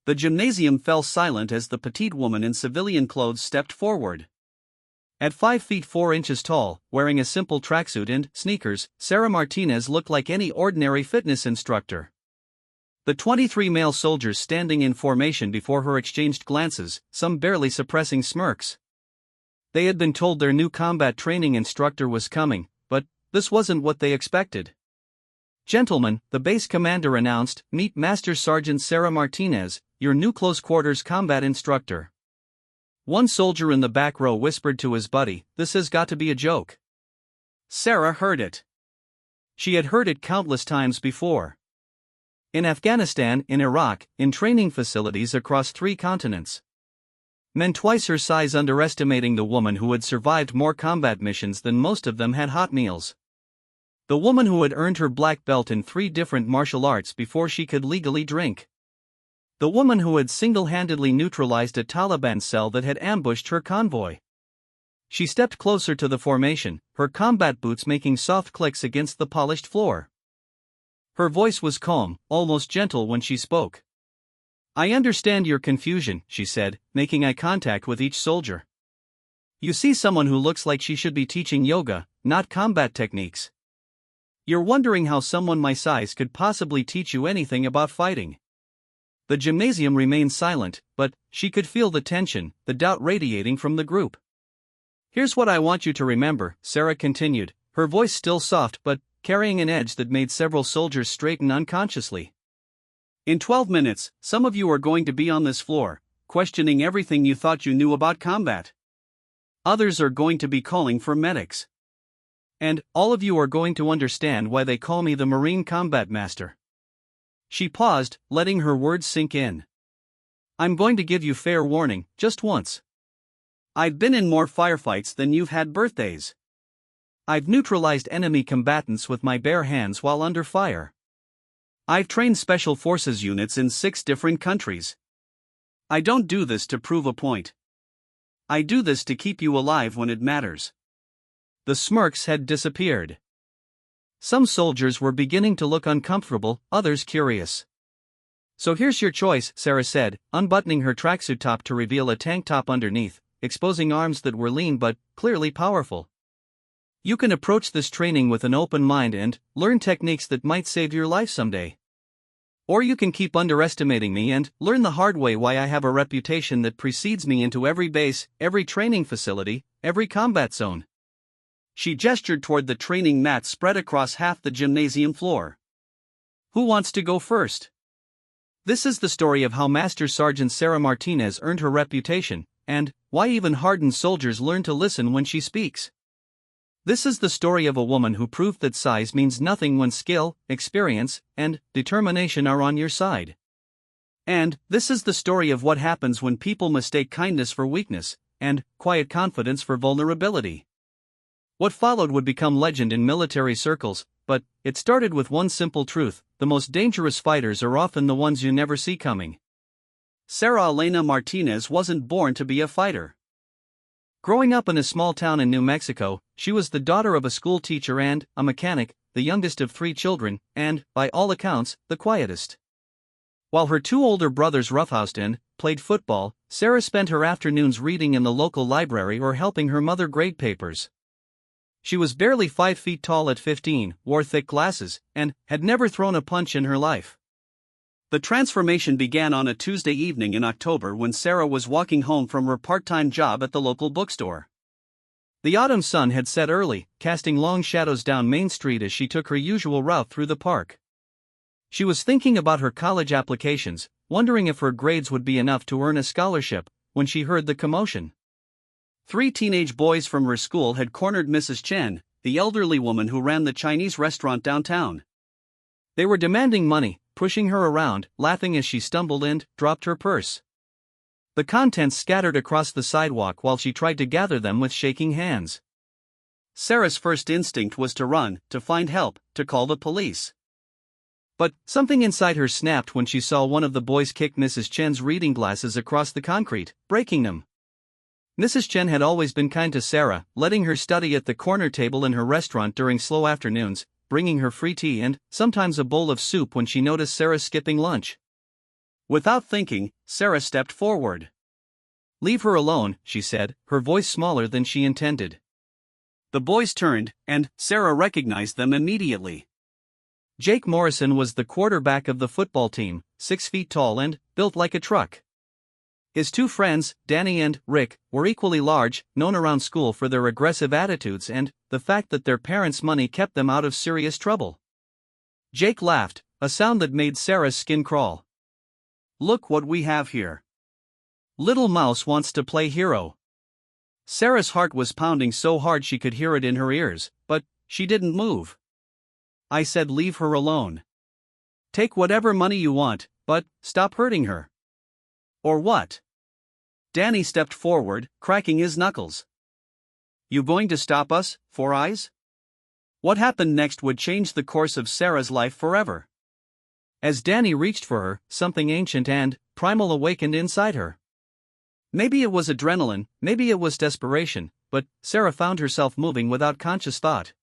The gymnasium fell silent as the petite woman in civilian clothes stepped forward. At 5 feet 4 inches tall, wearing a simple tracksuit and sneakers, Sarah Martinez looked like any ordinary fitness instructor. The 23 male soldiers standing in formation before her exchanged glances, some barely suppressing smirks. They had been told their new combat training instructor was coming, but this wasn't what they expected. "Gentlemen," the base commander announced, "meet Master Sergeant Sarah Martinez, your new close-quarters combat instructor." One soldier in the back row whispered to his buddy, "This has got to be a joke." Sarah heard it. She had heard it countless times before. In Afghanistan, in Iraq, in training facilities across 3 continents. Men twice her size underestimating the woman who had survived more combat missions than most of them had hot meals. The woman who had earned her black belt in 3 different martial arts before she could legally drink. The woman who had single-handedly neutralized a Taliban cell that had ambushed her convoy. She stepped closer to the formation, her combat boots making soft clicks against the polished floor. Her voice was calm, almost gentle when she spoke. "I understand your confusion," she said, making eye contact with each soldier. "You see someone who looks like she should be teaching yoga, not combat techniques. You're wondering how someone my size could possibly teach you anything about fighting." The gymnasium remained silent, but she could feel the tension, the doubt radiating from the group. "Here's what I want you to remember," Sarah continued, her voice still soft but carrying an edge that made several soldiers straighten unconsciously. "In 12 minutes, some of you are going to be on this floor, questioning everything you thought you knew about combat. Others are going to be calling for medics. And all of you are going to understand why they call me the Marine Combat Master." She paused, letting her words sink in. "I'm going to give you fair warning, just once. I've been in more firefights than you've had birthdays. I've neutralized enemy combatants with my bare hands while under fire. I've trained special forces units in 6 different countries. I don't do this to prove a point. I do this to keep you alive when it matters." The smirks had disappeared. Some soldiers were beginning to look uncomfortable, others curious. "So here's your choice," Sarah said, unbuttoning her tracksuit top to reveal a tank top underneath, exposing arms that were lean but clearly powerful. "You can approach this training with an open mind and learn techniques that might save your life someday. Or you can keep underestimating me and learn the hard way why I have a reputation that precedes me into every base, every training facility, every combat zone." She gestured toward the training mat spread across half the gymnasium floor. "Who wants to go first?" This is the story of how Master Sergeant Sarah Martinez earned her reputation, and why even hardened soldiers learn to listen when she speaks. This is the story of a woman who proved that size means nothing when skill, experience, and determination are on your side. And this is the story of what happens when people mistake kindness for weakness, and quiet confidence for vulnerability. What followed would become legend in military circles, but it started with one simple truth: the most dangerous fighters are often the ones you never see coming. Sarah Elena Martinez wasn't born to be a fighter. Growing up in a small town in New Mexico, she was the daughter of a school teacher and a mechanic, the youngest of 3 children, and, by all accounts, the quietest. While her 2 older brothers roughhoused and played football, Sarah spent her afternoons reading in the local library or helping her mother grade papers. She was barely 5 feet tall at 15, wore thick glasses, and had never thrown a punch in her life. The transformation began on a Tuesday evening in October when Sarah was walking home from her part-time job at the local bookstore. The autumn sun had set early, casting long shadows down Main Street as she took her usual route through the park. She was thinking about her college applications, wondering if her grades would be enough to earn a scholarship, when she heard the commotion. 3 teenage boys from her school had cornered Mrs. Chen, the elderly woman who ran the Chinese restaurant downtown. They were demanding money, pushing her around, laughing as she stumbled and dropped her purse. The contents scattered across the sidewalk while she tried to gather them with shaking hands. Sarah's first instinct was to run, to find help, to call the police. But something inside her snapped when she saw one of the boys kick Mrs. Chen's reading glasses across the concrete, breaking them. Mrs. Chen had always been kind to Sarah, letting her study at the corner table in her restaurant during slow afternoons, bringing her free tea and sometimes a bowl of soup when she noticed Sarah skipping lunch. Without thinking, Sarah stepped forward. "Leave her alone," she said, her voice smaller than she intended. The boys turned, and Sarah recognized them immediately. Jake Morrison was the quarterback of the football team, 6 feet tall and built like a truck. His two friends, Danny and Rick, were equally large, known around school for their aggressive attitudes and the fact that their parents' money kept them out of serious trouble. Jake laughed, a sound that made Sarah's skin crawl. "Look what we have here. Little Mouse wants to play hero." Sarah's heart was pounding so hard she could hear it in her ears, but she didn't move. "I said leave her alone. Take whatever money you want, but stop hurting her." "Or what?" Danny stepped forward, cracking his knuckles. "You going to stop us, Four Eyes?" What happened next would change the course of Sarah's life forever. As Danny reached for her, something ancient and primal awakened inside her. Maybe it was adrenaline, maybe it was desperation, but Sarah found herself moving without conscious thought.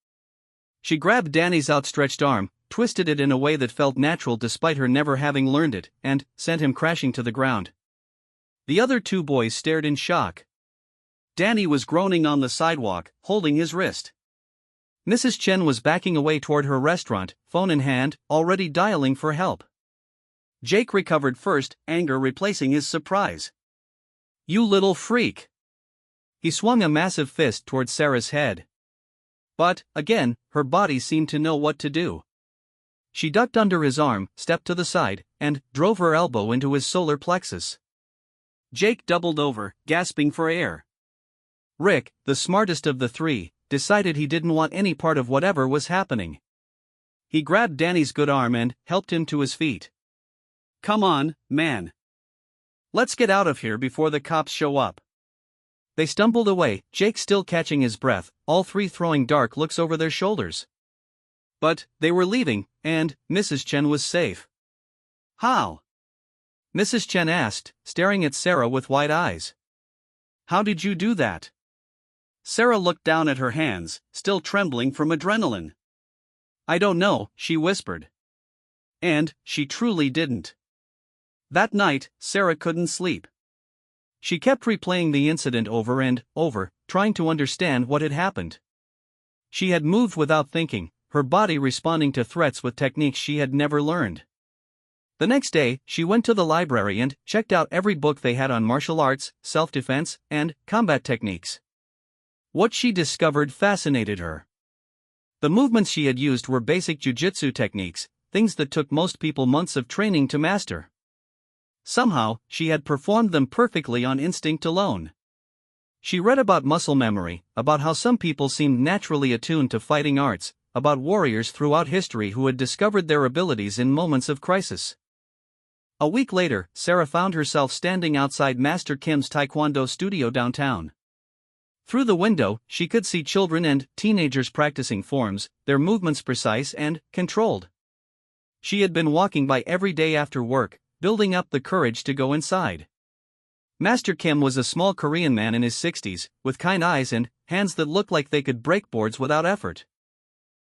She grabbed Danny's outstretched arm, twisted it in a way that felt natural despite her never having learned it, and sent him crashing to the ground. The other two boys stared in shock. Danny was groaning on the sidewalk, holding his wrist. Mrs. Chen was backing away toward her restaurant, phone in hand, already dialing for help. Jake recovered first, anger replacing his surprise. "You little freak!" He swung a massive fist toward Sarah's head. But, again, her body seemed to know what to do. She ducked under his arm, stepped to the side, and drove her elbow into his solar plexus. Jake doubled over, gasping for air. Rick, the smartest of the three, decided he didn't want any part of whatever was happening. He grabbed Danny's good arm and helped him to his feet. "Come on, man. Let's get out of here before the cops show up." They stumbled away, Jake still catching his breath, all three throwing dark looks over their shoulders. But they were leaving, and Mrs. Chen was safe. "How?" Mrs. Chen asked, staring at Sarah with wide eyes. "How did you do that?" Sarah looked down at her hands, still trembling from adrenaline. "I don't know," she whispered. And she truly didn't. That night, Sarah couldn't sleep. She kept replaying the incident over and over, trying to understand what had happened. She had moved without thinking, her body responding to threats with techniques she had never learned. The next day, she went to the library and checked out every book they had on martial arts, self-defense, and combat techniques. What she discovered fascinated her. The movements she had used were basic jiu-jitsu techniques, things that took most people months of training to master. Somehow, she had performed them perfectly on instinct alone. She read about muscle memory, about how some people seemed naturally attuned to fighting arts, about warriors throughout history who had discovered their abilities in moments of crisis. A week later, Sarah found herself standing outside Master Kim's Taekwondo studio downtown. Through the window, she could see children and teenagers practicing forms, their movements precise and controlled. She had been walking by every day after work, building up the courage to go inside. Master Kim was a small Korean man in his 60s, with kind eyes and hands that looked like they could break boards without effort.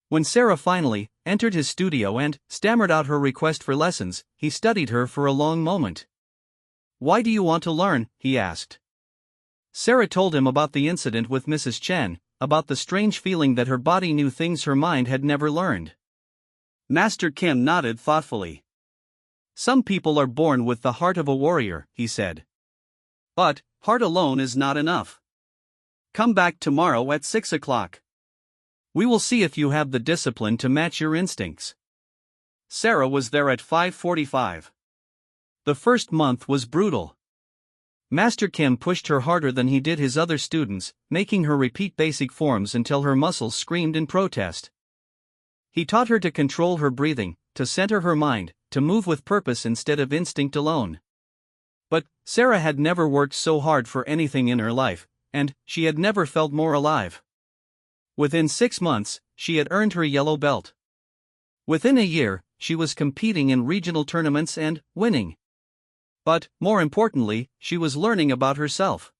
When Sarah finally entered his studio and stammered out her request for lessons, he studied her for a long moment. "Why do you want to learn?" he asked. Sarah told him about the incident with Mrs. Chen, about the strange feeling that her body knew things her mind had never learned. Master Kim nodded thoughtfully. "Some people are born with the heart of a warrior," he said. "But heart alone is not enough. Come back tomorrow at 6 o'clock. We will see if you have the discipline to match your instincts." Sarah was there at 5:45. The first month was brutal. Master Kim pushed her harder than he did his other students, making her repeat basic forms until her muscles screamed in protest. He taught her to control her breathing, to center her mind, to move with purpose instead of instinct alone. But Sarah had never worked so hard for anything in her life, and she had never felt more alive. Within 6 months, she had earned her yellow belt. Within a year, she was competing in regional tournaments and winning. But, more importantly, she was learning about herself.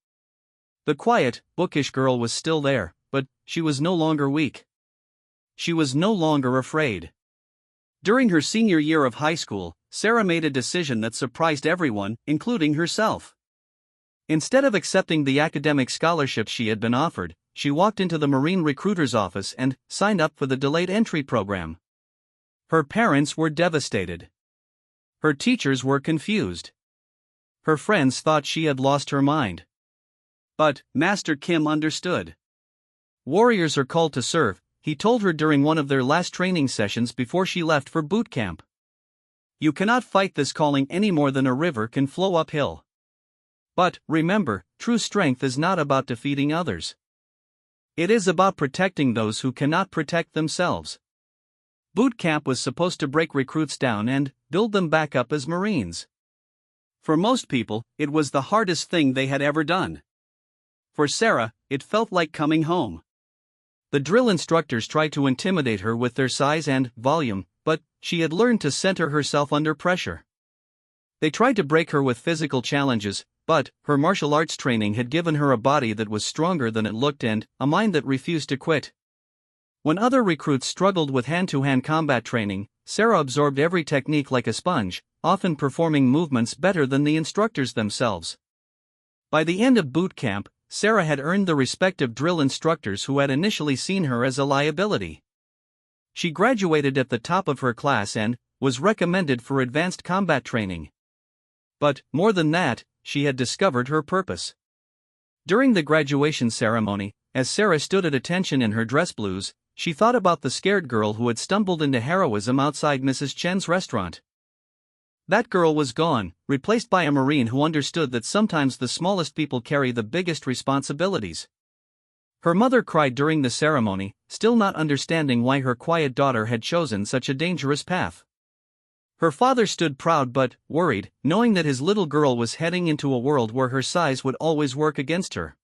The quiet, bookish girl was still there, but she was no longer weak. She was no longer afraid. During her senior year of high school, Sarah made a decision that surprised everyone, including herself. Instead of accepting the academic scholarship she had been offered, she walked into the Marine recruiter's office and signed up for the delayed entry program. Her parents were devastated. Her teachers were confused. Her friends thought she had lost her mind. But Master Kim understood. Warriors are called to serve, he told her during one of their last training sessions before she left for boot camp. You cannot fight this calling any more than a river can flow uphill. But, remember, true strength is not about defeating others. It is about protecting those who cannot protect themselves. Boot camp was supposed to break recruits down and build them back up as Marines. For most people, it was the hardest thing they had ever done. For Sarah, it felt like coming home. The drill instructors tried to intimidate her with their size and volume, but she had learned to center herself under pressure. They tried to break her with physical challenges, but her martial arts training had given her a body that was stronger than it looked and a mind that refused to quit. When other recruits struggled with hand-to-hand combat training, Sarah absorbed every technique like a sponge, often performing movements better than the instructors themselves. By the end of boot camp, Sarah had earned the respect of drill instructors who had initially seen her as a liability. She graduated at the top of her class and was recommended for advanced combat training. But, more than that, she had discovered her purpose. During the graduation ceremony, as Sarah stood at attention in her dress blues, she thought about the scared girl who had stumbled into heroism outside Mrs. Chen's restaurant. That girl was gone, replaced by a Marine who understood that sometimes the smallest people carry the biggest responsibilities. Her mother cried during the ceremony, still not understanding why her quiet daughter had chosen such a dangerous path. Her father stood proud but worried, knowing that his little girl was heading into a world where her size would always work against her.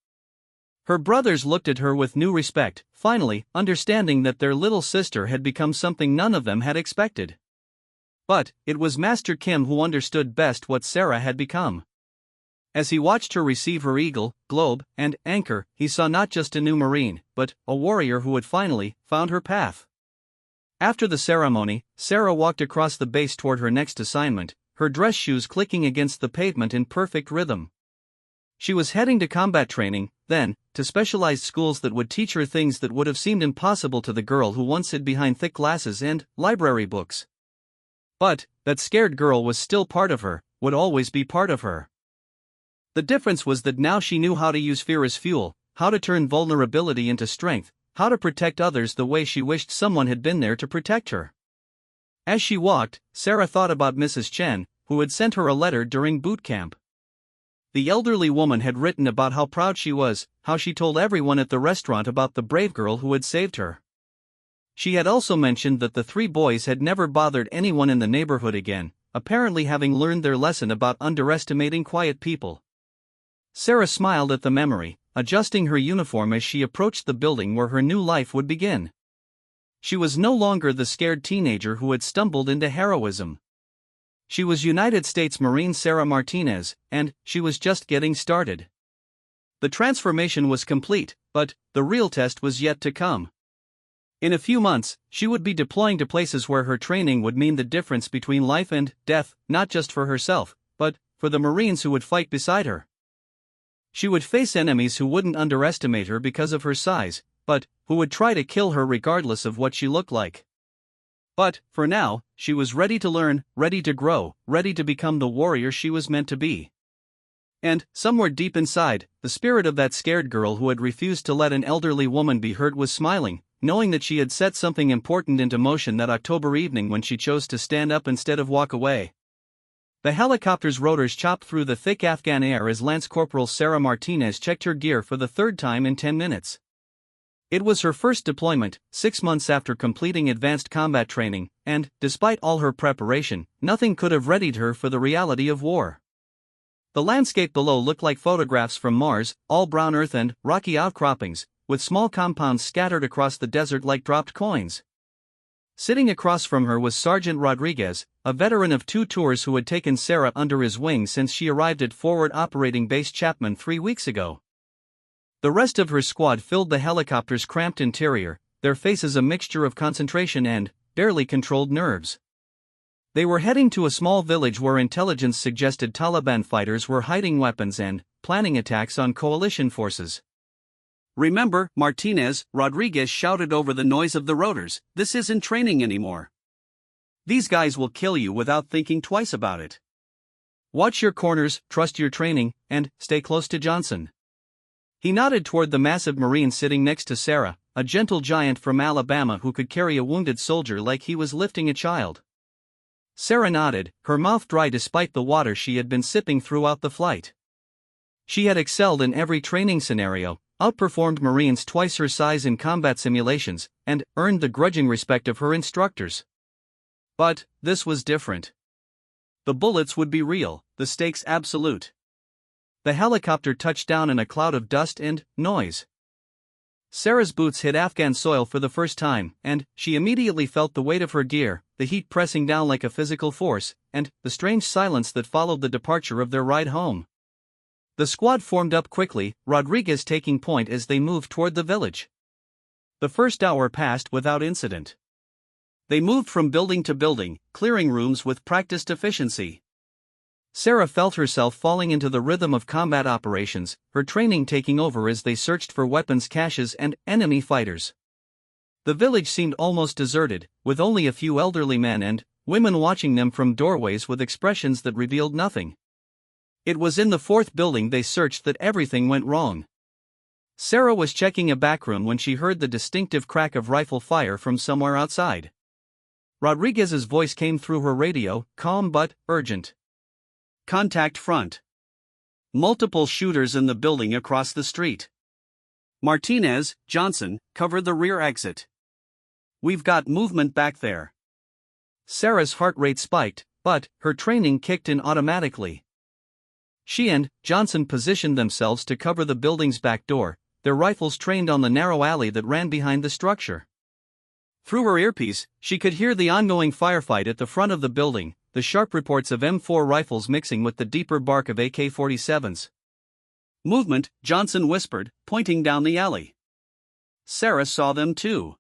Her brothers looked at her with new respect, finally understanding that their little sister had become something none of them had expected. But it was Master Kim who understood best what Sarah had become. As he watched her receive her eagle, globe, and anchor, he saw not just a new Marine, but a warrior who had finally found her path. After the ceremony, Sarah walked across the base toward her next assignment, her dress shoes clicking against the pavement in perfect rhythm. She was heading to combat training, then, to specialized schools that would teach her things that would have seemed impossible to the girl who once hid behind thick glasses and library books. But that scared girl was still part of her, would always be part of her. The difference was that now she knew how to use fear as fuel, how to turn vulnerability into strength, how to protect others the way she wished someone had been there to protect her. As she walked, Sarah thought about Mrs. Chen, who had sent her a letter during boot camp. The elderly woman had written about how proud she was, how she told everyone at the restaurant about the brave girl who had saved her. She had also mentioned that the 3 boys had never bothered anyone in the neighborhood again, apparently having learned their lesson about underestimating quiet people. Sarah smiled at the memory, adjusting her uniform as she approached the building where her new life would begin. She was no longer the scared teenager who had stumbled into heroism. She was United States Marine Sarah Martinez, and she was just getting started. The transformation was complete, but the real test was yet to come. In a few months, she would be deploying to places where her training would mean the difference between life and death, not just for herself, but for the Marines who would fight beside her. She would face enemies who wouldn't underestimate her because of her size, but who would try to kill her regardless of what she looked like. But, for now, she was ready to learn, ready to grow, ready to become the warrior she was meant to be. And, somewhere deep inside, the spirit of that scared girl who had refused to let an elderly woman be hurt was smiling, knowing that she had set something important into motion that October evening when she chose to stand up instead of walk away. The helicopter's rotors chopped through the thick Afghan air as Lance Corporal Sarah Martinez checked her gear for the 3rd time in 10 minutes. It was her first deployment, 6 months after completing advanced combat training, and, despite all her preparation, nothing could have readied her for the reality of war. The landscape below looked like photographs from Mars, all brown earth and rocky outcroppings, with small compounds scattered across the desert like dropped coins. Sitting across from her was Sergeant Rodriguez, a veteran of 2 tours who had taken Sarah under his wing since she arrived at Forward Operating Base Chapman 3 weeks ago. The rest of her squad filled the helicopter's cramped interior, their faces a mixture of concentration and barely controlled nerves. They were heading to a small village where intelligence suggested Taliban fighters were hiding weapons and planning attacks on coalition forces. "Remember, Martinez," Rodriguez shouted over the noise of the rotors, "this isn't training anymore. These guys will kill you without thinking twice about it. Watch your corners, trust your training, and stay close to Johnson." He nodded toward the massive Marine sitting next to Sarah, a gentle giant from Alabama who could carry a wounded soldier like he was lifting a child. Sarah nodded, her mouth dry despite the water she had been sipping throughout the flight. She had excelled in every training scenario, outperformed Marines twice her size in combat simulations, and earned the grudging respect of her instructors. But this was different. The bullets would be real, the stakes absolute. The helicopter touched down in a cloud of dust and noise. Sarah's boots hit Afghan soil for the first time, and she immediately felt the weight of her gear, the heat pressing down like a physical force, and the strange silence that followed the departure of their ride home. The squad formed up quickly, Rodriguez taking point as they moved toward the village. The first hour passed without incident. They moved from building to building, clearing rooms with practiced efficiency. Sarah felt herself falling into the rhythm of combat operations, her training taking over as they searched for weapons caches and enemy fighters. The village seemed almost deserted, with only a few elderly men and women watching them from doorways with expressions that revealed nothing. It was in the fourth building they searched that everything went wrong. Sarah was checking a backroom when she heard the distinctive crack of rifle fire from somewhere outside. Rodriguez's voice came through her radio, calm but urgent. "Contact front. Multiple shooters in the building across the street. Martinez, Johnson, cover the rear exit. We've got movement back there." Sarah's heart rate spiked, but her training kicked in automatically. She and Johnson positioned themselves to cover the building's back door, their rifles trained on the narrow alley that ran behind the structure. Through her earpiece, she could hear the ongoing firefight at the front of the building, the sharp reports of M4 rifles mixing with the deeper bark of AK-47s. "Movement," Johnson whispered, pointing down the alley. Sarah saw them too.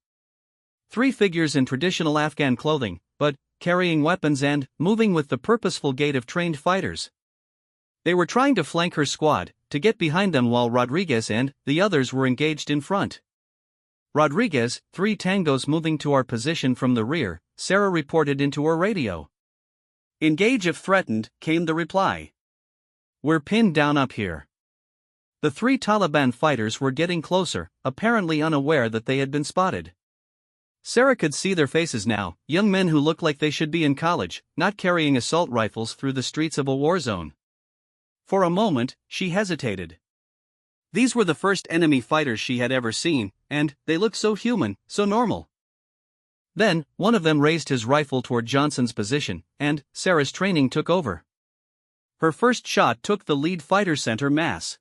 3 figures in traditional Afghan clothing, but carrying weapons and moving with the purposeful gait of trained fighters. They were trying to flank her squad, to get behind them while Rodriguez and the others were engaged in front. "Rodriguez, 3 tangos moving to our position from the rear," Sarah reported into her radio. "Engage if threatened," came the reply. "We're pinned down up here." The 3 Taliban fighters were getting closer, apparently unaware that they had been spotted. Sarah could see their faces now, young men who looked like they should be in college, not carrying assault rifles through the streets of a war zone. For a moment, she hesitated. These were the first enemy fighters she had ever seen, and they looked so human, so normal. Then, one of them raised his rifle toward Johnson's position, and Sarah's training took over. Her first shot took the lead fighter center mass.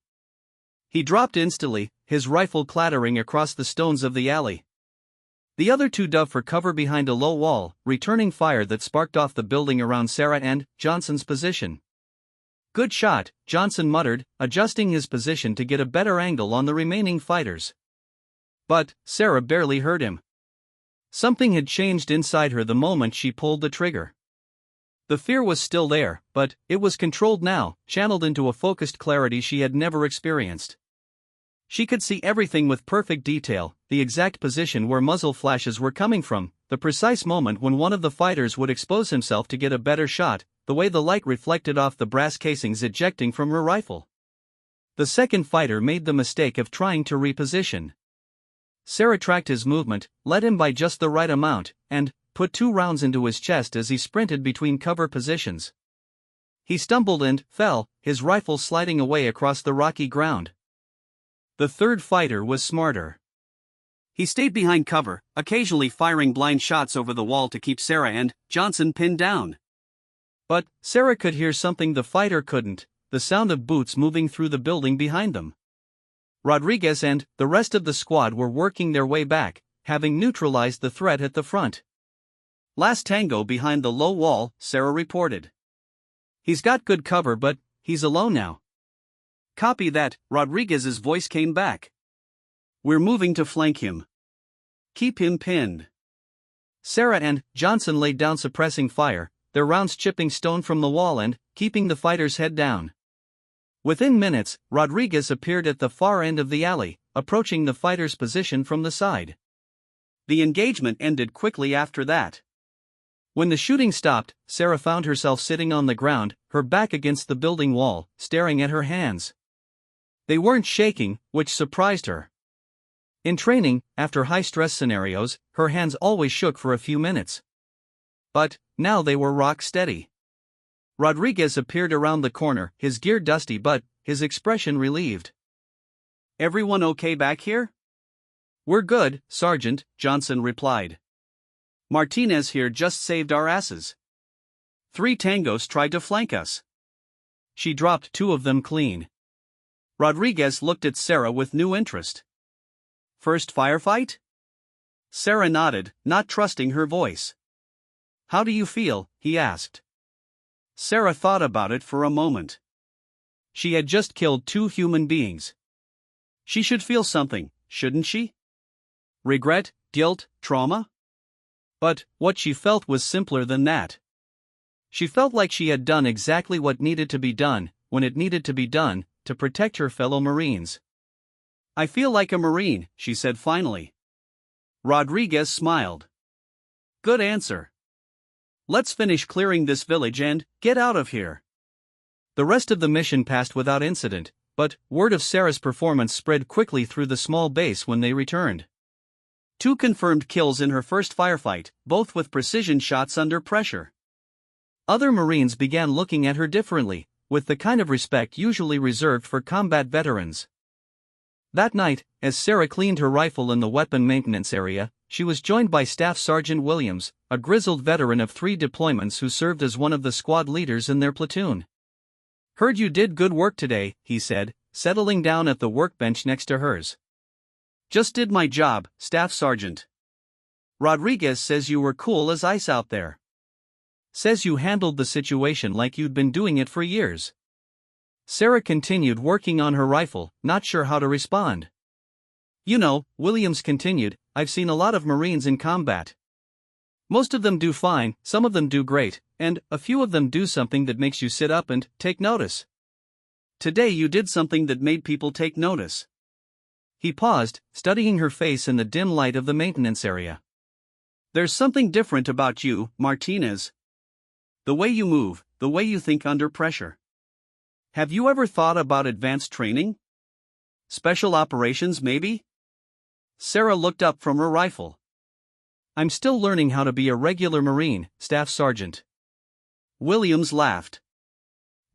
He dropped instantly, his rifle clattering across the stones of the alley. The other 2 dove for cover behind a low wall, returning fire that sparked off the building around Sarah and Johnson's position. "Good shot," Johnson muttered, adjusting his position to get a better angle on the remaining fighters. But Sarah barely heard him. Something had changed inside her the moment she pulled the trigger. The fear was still there, but it was controlled now, channeled into a focused clarity she had never experienced. She could see everything with perfect detail, the exact position where muzzle flashes were coming from, the precise moment when one of the fighters would expose himself to get a better shot, the way the light reflected off the brass casings ejecting from her rifle. The second fighter made the mistake of trying to reposition. Sarah tracked his movement, led him by just the right amount, and put 2 rounds into his chest as he sprinted between cover positions. He stumbled and fell, his rifle sliding away across the rocky ground. The third fighter was smarter. He stayed behind cover, occasionally firing blind shots over the wall to keep Sarah and Johnson pinned down. But Sarah could hear something the fighter couldn't, the sound of boots moving through the building behind them. Rodriguez and the rest of the squad were working their way back, having neutralized the threat at the front. "Last tango behind the low wall," Sarah reported. "He's got good cover but he's alone now." "Copy that," Rodriguez's voice came back. "We're moving to flank him. Keep him pinned." Sarah and Johnson laid down suppressing fire, their rounds chipping stone from the wall and keeping the fighter's head down. Within minutes, Rodriguez appeared at the far end of the alley, approaching the fighter's position from the side. The engagement ended quickly after that. When the shooting stopped, Sarah found herself sitting on the ground, her back against the building wall, staring at her hands. They weren't shaking, which surprised her. In training, after high-stress scenarios, her hands always shook for a few minutes. But now they were rock steady. Rodriguez appeared around the corner, his gear dusty but his expression relieved. "Everyone okay back here?" "We're good, Sergeant," Johnson replied. "Martinez here just saved our asses. 3 tangos tried to flank us. She dropped 2 of them clean." Rodriguez looked at Sarah with new interest. "First firefight?" Sarah nodded, not trusting her voice. "How do you feel?" he asked. Sarah thought about it for a moment. She had just killed 2 human beings. She should feel something, shouldn't she? Regret, guilt, trauma? But what she felt was simpler than that. She felt like she had done exactly what needed to be done, when it needed to be done, to protect her fellow Marines. "I feel like a Marine," she said finally. Rodriguez smiled. "Good answer. Let's finish clearing this village and get out of here." The rest of the mission passed without incident, but word of Sarah's performance spread quickly through the small base when they returned. 2 confirmed kills in her first firefight, both with precision shots under pressure. Other Marines began looking at her differently, with the kind of respect usually reserved for combat veterans. That night, as Sarah cleaned her rifle in the weapon maintenance area, she was joined by Staff Sergeant Williams, a grizzled veteran of 3 deployments who served as one of the squad leaders in their platoon. "Heard you did good work today," he said, settling down at the workbench next to hers. "Just did my job, Staff Sergeant. Rodriguez says you were cool as ice out there. Says you handled the situation like you'd been doing it for years." Sarah continued working on her rifle, not sure how to respond. "You know," Williams continued, "I've seen a lot of Marines in combat. Most of them do fine, some of them do great, and a few of them do something that makes you sit up and take notice. Today you did something that made people take notice." He paused, studying her face in the dim light of the maintenance area. "There's something different about you, Martinez. The way you move, the way you think under pressure. Have you ever thought about advanced training? Special operations, maybe?" Sarah looked up from her rifle. "I'm still learning how to be a regular Marine, Staff Sergeant." Williams laughed.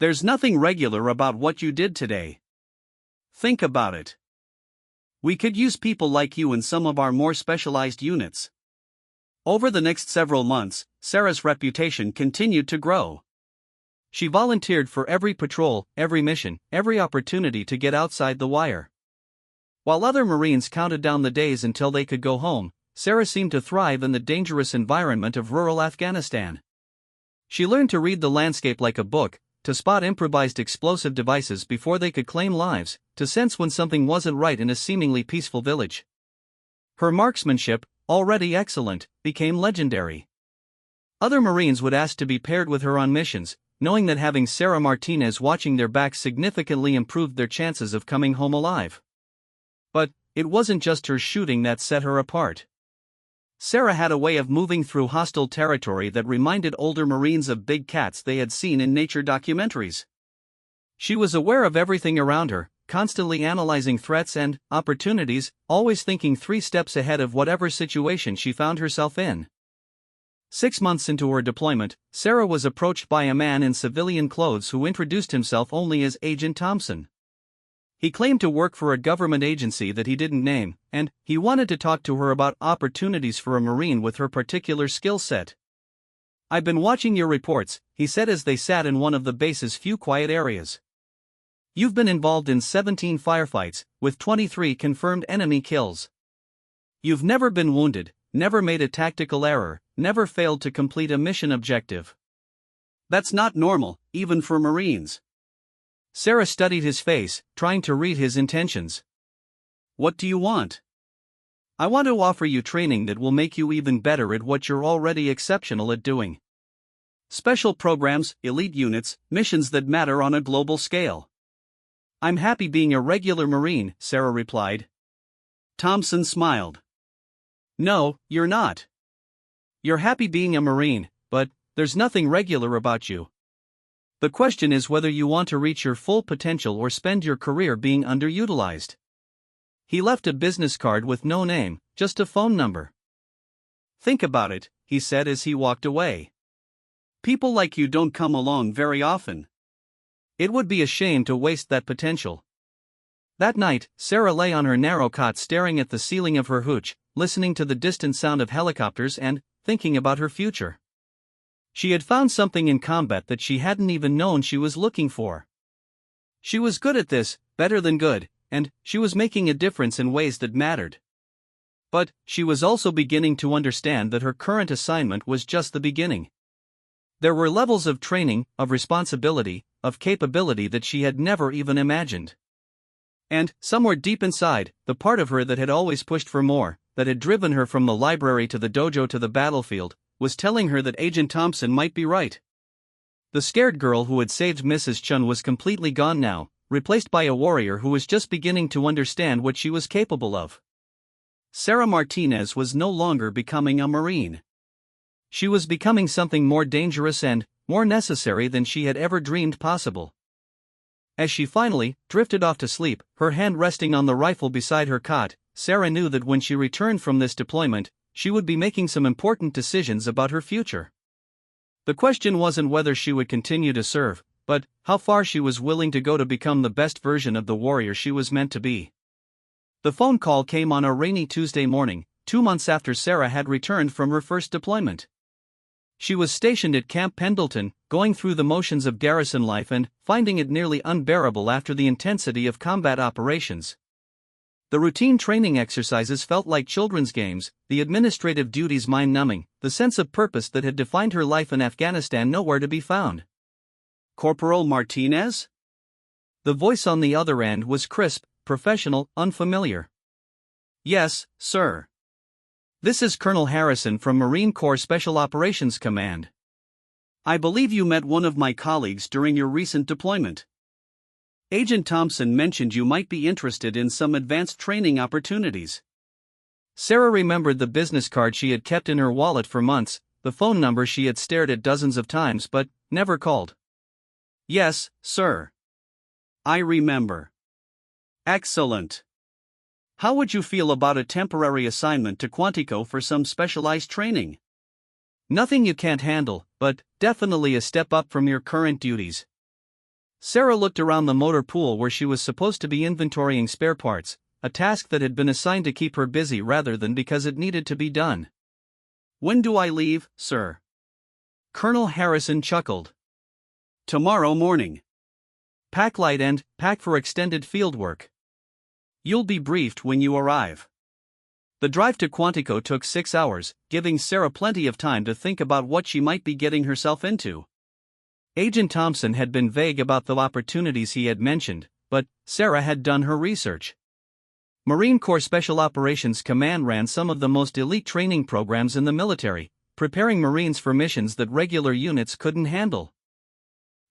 "There's nothing regular about what you did today. Think about it. We could use people like you in some of our more specialized units." Over the next several months, Sarah's reputation continued to grow. She volunteered for every patrol, every mission, every opportunity to get outside the wire. While other Marines counted down the days until they could go home, Sarah seemed to thrive in the dangerous environment of rural Afghanistan. She learned to read the landscape like a book, to spot improvised explosive devices before they could claim lives, to sense when something wasn't right in a seemingly peaceful village. Her marksmanship, already excellent, became legendary. Other Marines would ask to be paired with her on missions, knowing that having Sarah Martinez watching their backs significantly improved their chances of coming home alive. But it wasn't just her shooting that set her apart. Sarah had a way of moving through hostile territory that reminded older Marines of big cats they had seen in nature documentaries. She was aware of everything around her, constantly analyzing threats and opportunities, always thinking 3 steps ahead of whatever situation she found herself in. 6 months into her deployment, Sarah was approached by a man in civilian clothes who introduced himself only as Agent Thompson. He claimed to work for a government agency that he didn't name, and he wanted to talk to her about opportunities for a Marine with her particular skill set. "I've been watching your reports," he said as they sat in one of the base's few quiet areas. "You've been involved in 17 firefights, with 23 confirmed enemy kills. You've never been wounded, never made a tactical error, never failed to complete a mission objective. That's not normal, even for Marines." Sarah studied his face, trying to read his intentions. "What do you want?" "I want to offer you training that will make you even better at what you're already exceptional at doing." Special programs, elite units, missions that matter on a global scale. I'm happy being a regular Marine, Sarah replied. Thompson smiled. No, you're not. You're happy being a Marine, but there's nothing regular about you. The question is whether you want to reach your full potential or spend your career being underutilized. He left a business card with no name, just a phone number. Think about it, he said as he walked away. People like you don't come along very often. It would be a shame to waste that potential. That night, Sarah lay on her narrow cot staring at the ceiling of her hooch, listening to the distant sound of helicopters and thinking about her future. She had found something in combat that she hadn't even known she was looking for. She was good at this, better than good, and she was making a difference in ways that mattered. But she was also beginning to understand that her current assignment was just the beginning. There were levels of training, of responsibility, of capability that she had never even imagined. And, somewhere deep inside, the part of her that had always pushed for more, that had driven her from the library to the dojo to the battlefield, was telling her that Agent Thompson might be right. The scared girl who had saved Mrs. Chun was completely gone now, replaced by a warrior who was just beginning to understand what she was capable of. Sarah Martinez was no longer becoming a Marine. She was becoming something more dangerous and more necessary than she had ever dreamed possible. As she finally drifted off to sleep, her hand resting on the rifle beside her cot, Sarah knew that when she returned from this deployment, she would be making some important decisions about her future. The question wasn't whether she would continue to serve, but how far she was willing to go to become the best version of the warrior she was meant to be. The phone call came on a rainy Tuesday morning, 2 months after Sarah had returned from her first deployment. She was stationed at Camp Pendleton, going through the motions of garrison life and finding it nearly unbearable after the intensity of combat operations. The routine training exercises felt like children's games, the administrative duties mind-numbing, the sense of purpose that had defined her life in Afghanistan nowhere to be found. Corporal Martinez? The voice on the other end was crisp, professional, unfamiliar. Yes, sir. This is Colonel Harrison from Marine Corps Special Operations Command. I believe you met one of my colleagues during your recent deployment. Agent Thompson mentioned you might be interested in some advanced training opportunities. Sarah remembered the business card she had kept in her wallet for months, the phone number she had stared at dozens of times but never called. Yes, sir. I remember. Excellent. How would you feel about a temporary assignment to Quantico for some specialized training? Nothing you can't handle, but definitely a step up from your current duties. Sarah looked around the motor pool where she was supposed to be inventorying spare parts, a task that had been assigned to keep her busy rather than because it needed to be done. When do I leave, sir? Colonel Harrison chuckled. Tomorrow morning. Pack light and pack for extended field work. You'll be briefed when you arrive. The drive to Quantico took 6 hours, giving Sarah plenty of time to think about what she might be getting herself into. Agent Thompson had been vague about the opportunities he had mentioned, but Sarah had done her research. Marine Corps Special Operations Command ran some of the most elite training programs in the military, preparing Marines for missions that regular units couldn't handle.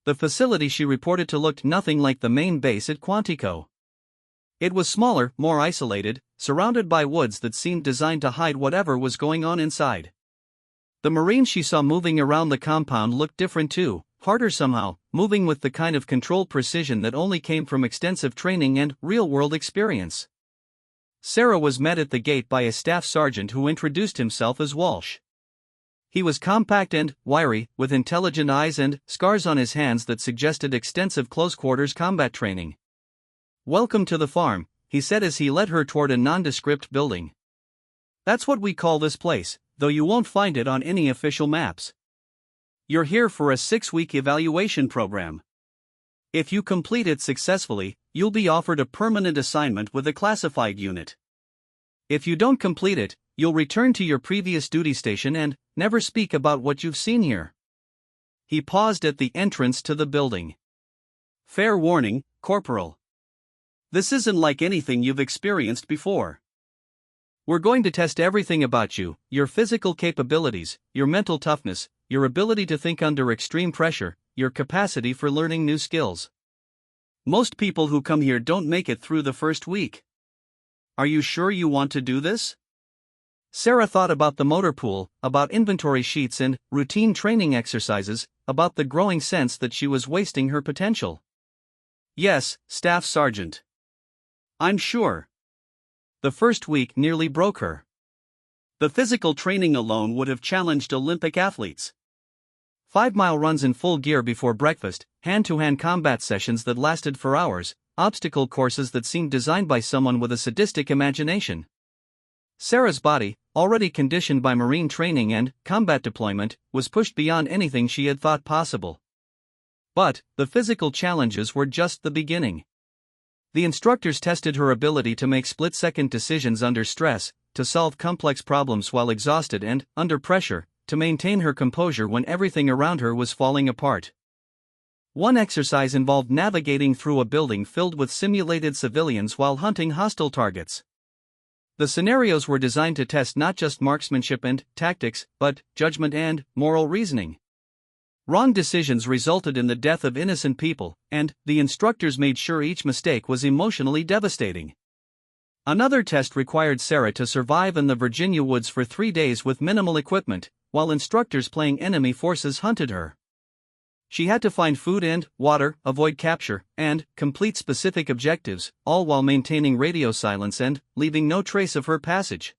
The facility she reported to looked nothing like the main base at Quantico. It was smaller, more isolated, surrounded by woods that seemed designed to hide whatever was going on inside. The Marines she saw moving around the compound looked different too, harder somehow, moving with the kind of controlled precision that only came from extensive training and real-world experience. Sarah was met at the gate by a staff sergeant who introduced himself as Walsh. He was compact and wiry, with intelligent eyes and scars on his hands that suggested extensive close-quarters combat training. Welcome to the farm, he said as he led her toward a nondescript building. That's what we call this place, though you won't find it on any official maps. You're here for a 6-week evaluation program. If you complete it successfully, you'll be offered a permanent assignment with a classified unit. If you don't complete it, you'll return to your previous duty station and never speak about what you've seen here. He paused at the entrance to the building. Fair warning, Corporal. This isn't like anything you've experienced before. We're going to test everything about you, your physical capabilities, your mental toughness, your ability to think under extreme pressure, your capacity for learning new skills. Most people who come here don't make it through the first week. Are you sure you want to do this? Sarah thought about the motor pool, about inventory sheets and routine training exercises, about the growing sense that she was wasting her potential. Yes, Staff Sergeant. I'm sure. The first week nearly broke her. The physical training alone would have challenged Olympic athletes. 5-mile runs in full gear before breakfast, hand-to-hand combat sessions that lasted for hours, obstacle courses that seemed designed by someone with a sadistic imagination. Sarah's body, already conditioned by Marine training and combat deployment, was pushed beyond anything she had thought possible. But the physical challenges were just the beginning. The instructors tested her ability to make split-second decisions under stress, to solve complex problems while exhausted and, under pressure, to maintain her composure when everything around her was falling apart. One exercise involved navigating through a building filled with simulated civilians while hunting hostile targets. The scenarios were designed to test not just marksmanship and tactics, but judgment and moral reasoning. Wrong decisions resulted in the death of innocent people, and the instructors made sure each mistake was emotionally devastating. Another test required Sarah to survive in the Virginia woods for 3 days with minimal equipment, while instructors playing enemy forces hunted her. She had to find food and water, avoid capture, and complete specific objectives, all while maintaining radio silence and leaving no trace of her passage.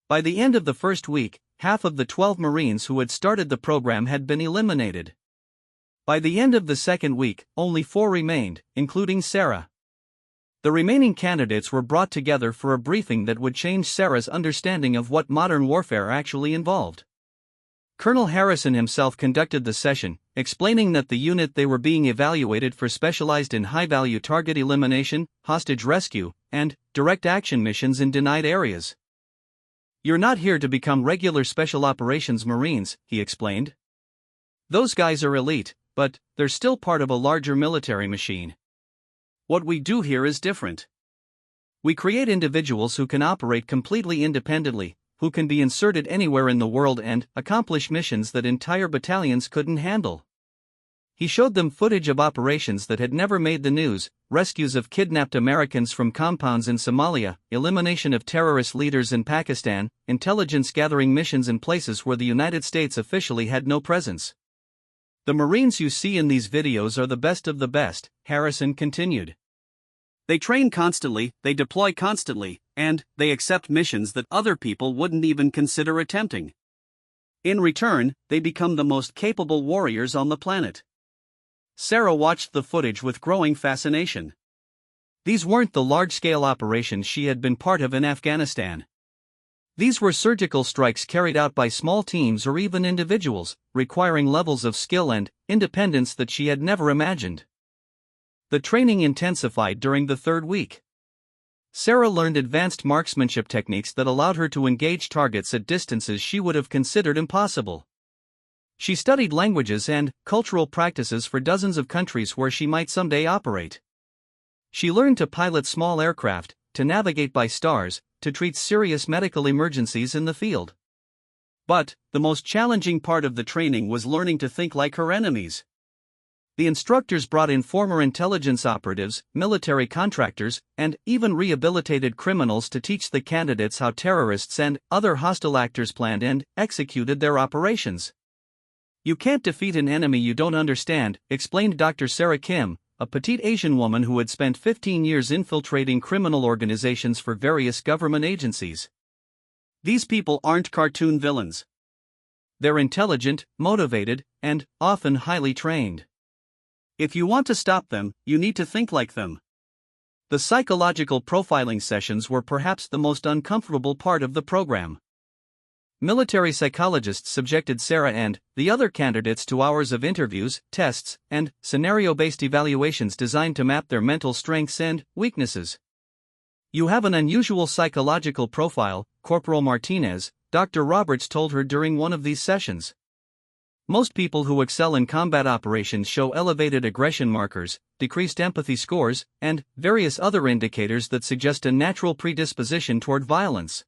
By the end of the first week, half of the 12 Marines who had started the program had been eliminated. By the end of the second week, only 4 remained, including Sarah. The remaining candidates were brought together for a briefing that would change Sarah's understanding of what modern warfare actually involved. Colonel Harrison himself conducted the session, explaining that the unit they were being evaluated for specialized in high-value target elimination, hostage rescue, and direct action missions in denied areas. "You're not here to become regular Special Operations Marines," he explained. "Those guys are elite, but they're still part of a larger military machine. What we do here is different. We create individuals who can operate completely independently, who can be inserted anywhere in the world and accomplish missions that entire battalions couldn't handle." He showed them footage of operations that had never made the news: rescues of kidnapped Americans from compounds in Somalia, elimination of terrorist leaders in Pakistan, intelligence gathering missions in places where the United States officially had no presence. "The Marines you see in these videos are the best of the best," Harrison continued. "They train constantly, they deploy constantly, and they accept missions that other people wouldn't even consider attempting. In return, they become the most capable warriors on the planet." Sarah watched the footage with growing fascination. These weren't the large-scale operations she had been part of in Afghanistan. These were surgical strikes carried out by small teams or even individuals, requiring levels of skill and independence that she had never imagined. The training intensified during the third week. Sarah learned advanced marksmanship techniques that allowed her to engage targets at distances she would have considered impossible. She studied languages and cultural practices for dozens of countries where she might someday operate. She learned to pilot small aircraft, to navigate by stars, to treat serious medical emergencies in the field. But the most challenging part of the training was learning to think like her enemies. The instructors brought in former intelligence operatives, military contractors, and even rehabilitated criminals to teach the candidates how terrorists and other hostile actors planned and executed their operations. "You can't defeat an enemy you don't understand," explained Dr. Sarah Kim, a petite Asian woman who had spent 15 years infiltrating criminal organizations for various government agencies. "These people aren't cartoon villains. They're intelligent, motivated, and often highly trained. If you want to stop them, you need to think like them." The psychological profiling sessions were perhaps the most uncomfortable part of the program. Military psychologists subjected Sarah and the other candidates to hours of interviews, tests, and scenario-based evaluations designed to map their mental strengths and weaknesses. "You have an unusual psychological profile, Corporal Martinez," Dr. Roberts told her during one of these sessions. "Most people who excel in combat operations show elevated aggression markers, decreased empathy scores, and various other indicators that suggest a natural predisposition toward violence.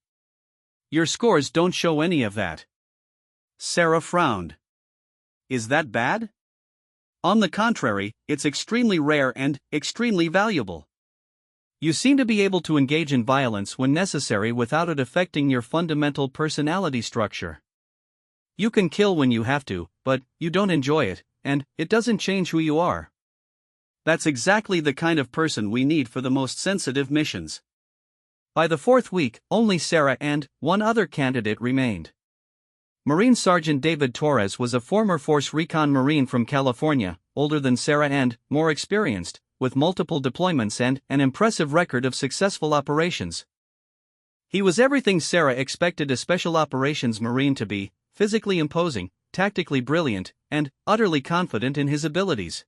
Your scores don't show any of that." Sarah frowned. Is that bad? On the contrary, it's extremely rare and extremely valuable. You seem to be able to engage in violence when necessary without it affecting your fundamental personality structure. You can kill when you have to, but you don't enjoy it, and it doesn't change who you are. That's exactly the kind of person we need for the most sensitive missions. By the fourth week, only Sarah and one other candidate remained. Marine Sergeant David Torres was a former Force Recon Marine from California, older than Sarah and more experienced, with multiple deployments and an impressive record of successful operations. He was everything Sarah expected a Special Operations Marine to be: physically imposing, tactically brilliant, and utterly confident in his abilities.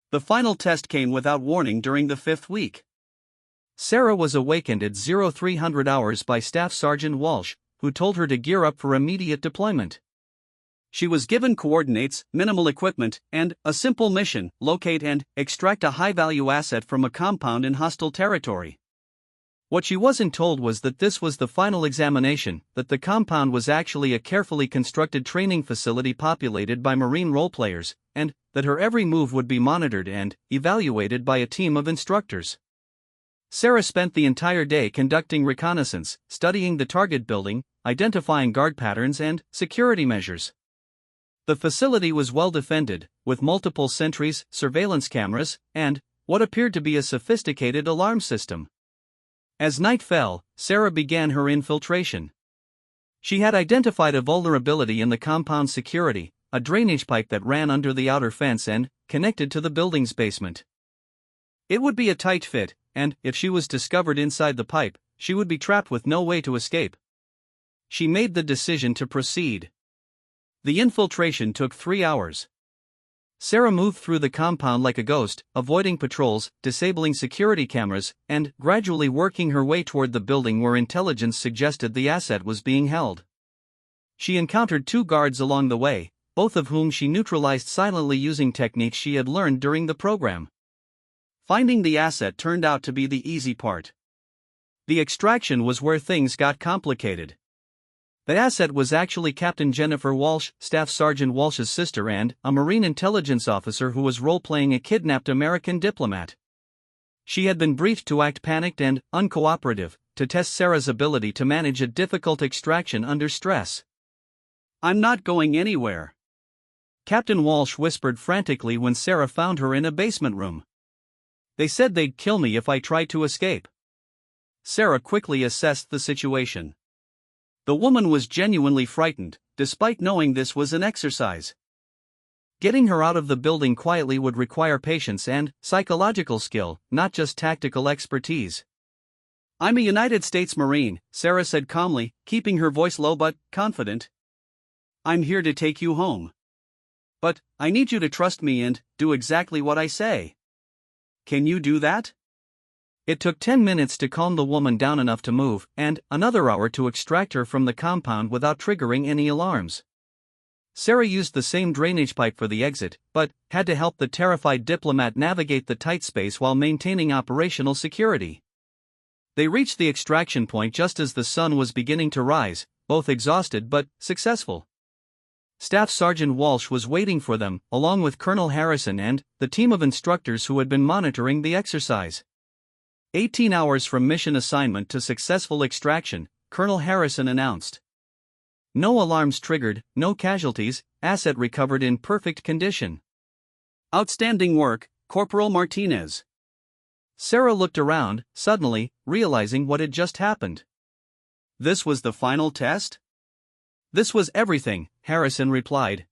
The final test came without warning during the 5th week. Sarah was awakened at 0300 hours by Staff Sergeant Walsh, who told her to gear up for immediate deployment. She was given coordinates, minimal equipment, and a simple mission: locate and extract a high-value asset from a compound in hostile territory. What she wasn't told was that this was the final examination, that the compound was actually a carefully constructed training facility populated by Marine roleplayers, and that her every move would be monitored and evaluated by a team of instructors. Sarah spent the entire day conducting reconnaissance, studying the target building, identifying guard patterns and security measures. The facility was well defended, with multiple sentries, surveillance cameras, and what appeared to be a sophisticated alarm system. As night fell, Sarah began her infiltration. She had identified a vulnerability in the compound security, a drainage pipe that ran under the outer fence and connected to the building's basement. It would be a tight fit, and if she was discovered inside the pipe, she would be trapped with no way to escape. She made the decision to proceed. The infiltration took 3 hours. Sarah moved through the compound like a ghost, avoiding patrols, disabling security cameras, and gradually working her way toward the building where intelligence suggested the asset was being held. She encountered 2 guards along the way, both of whom she neutralized silently using techniques she had learned during the program. Finding the asset turned out to be the easy part. The extraction was where things got complicated. The asset was actually Captain Jennifer Walsh, Staff Sergeant Walsh's sister, and a Marine intelligence officer who was role-playing a kidnapped American diplomat. She had been briefed to act panicked and uncooperative, to test Sarah's ability to manage a difficult extraction under stress. "I'm not going anywhere," Captain Walsh whispered frantically when Sarah found her in a basement room. "They said they'd kill me if I tried to escape." Sarah quickly assessed the situation. The woman was genuinely frightened, despite knowing this was an exercise. Getting her out of the building quietly would require patience and psychological skill, not just tactical expertise. "I'm a United States Marine," Sarah said calmly, keeping her voice low but confident. "I'm here to take you home. But I need you to trust me and do exactly what I say. Can you do that?" It took 10 minutes to calm the woman down enough to move, and another hour to extract her from the compound without triggering any alarms. Sarah used the same drainage pipe for the exit, but had to help the terrified diplomat navigate the tight space while maintaining operational security. They reached the extraction point just as the sun was beginning to rise, both exhausted but successful. Staff Sergeant Walsh was waiting for them, along with Colonel Harrison and the team of instructors who had been monitoring the exercise. 18 hours from mission assignment to successful extraction, Colonel Harrison announced. "No alarms triggered, no casualties, asset recovered in perfect condition. Outstanding work, Corporal Martinez." Sarah looked around, suddenly realizing what had just happened. This was the final test? "This was everything," Harrison replied.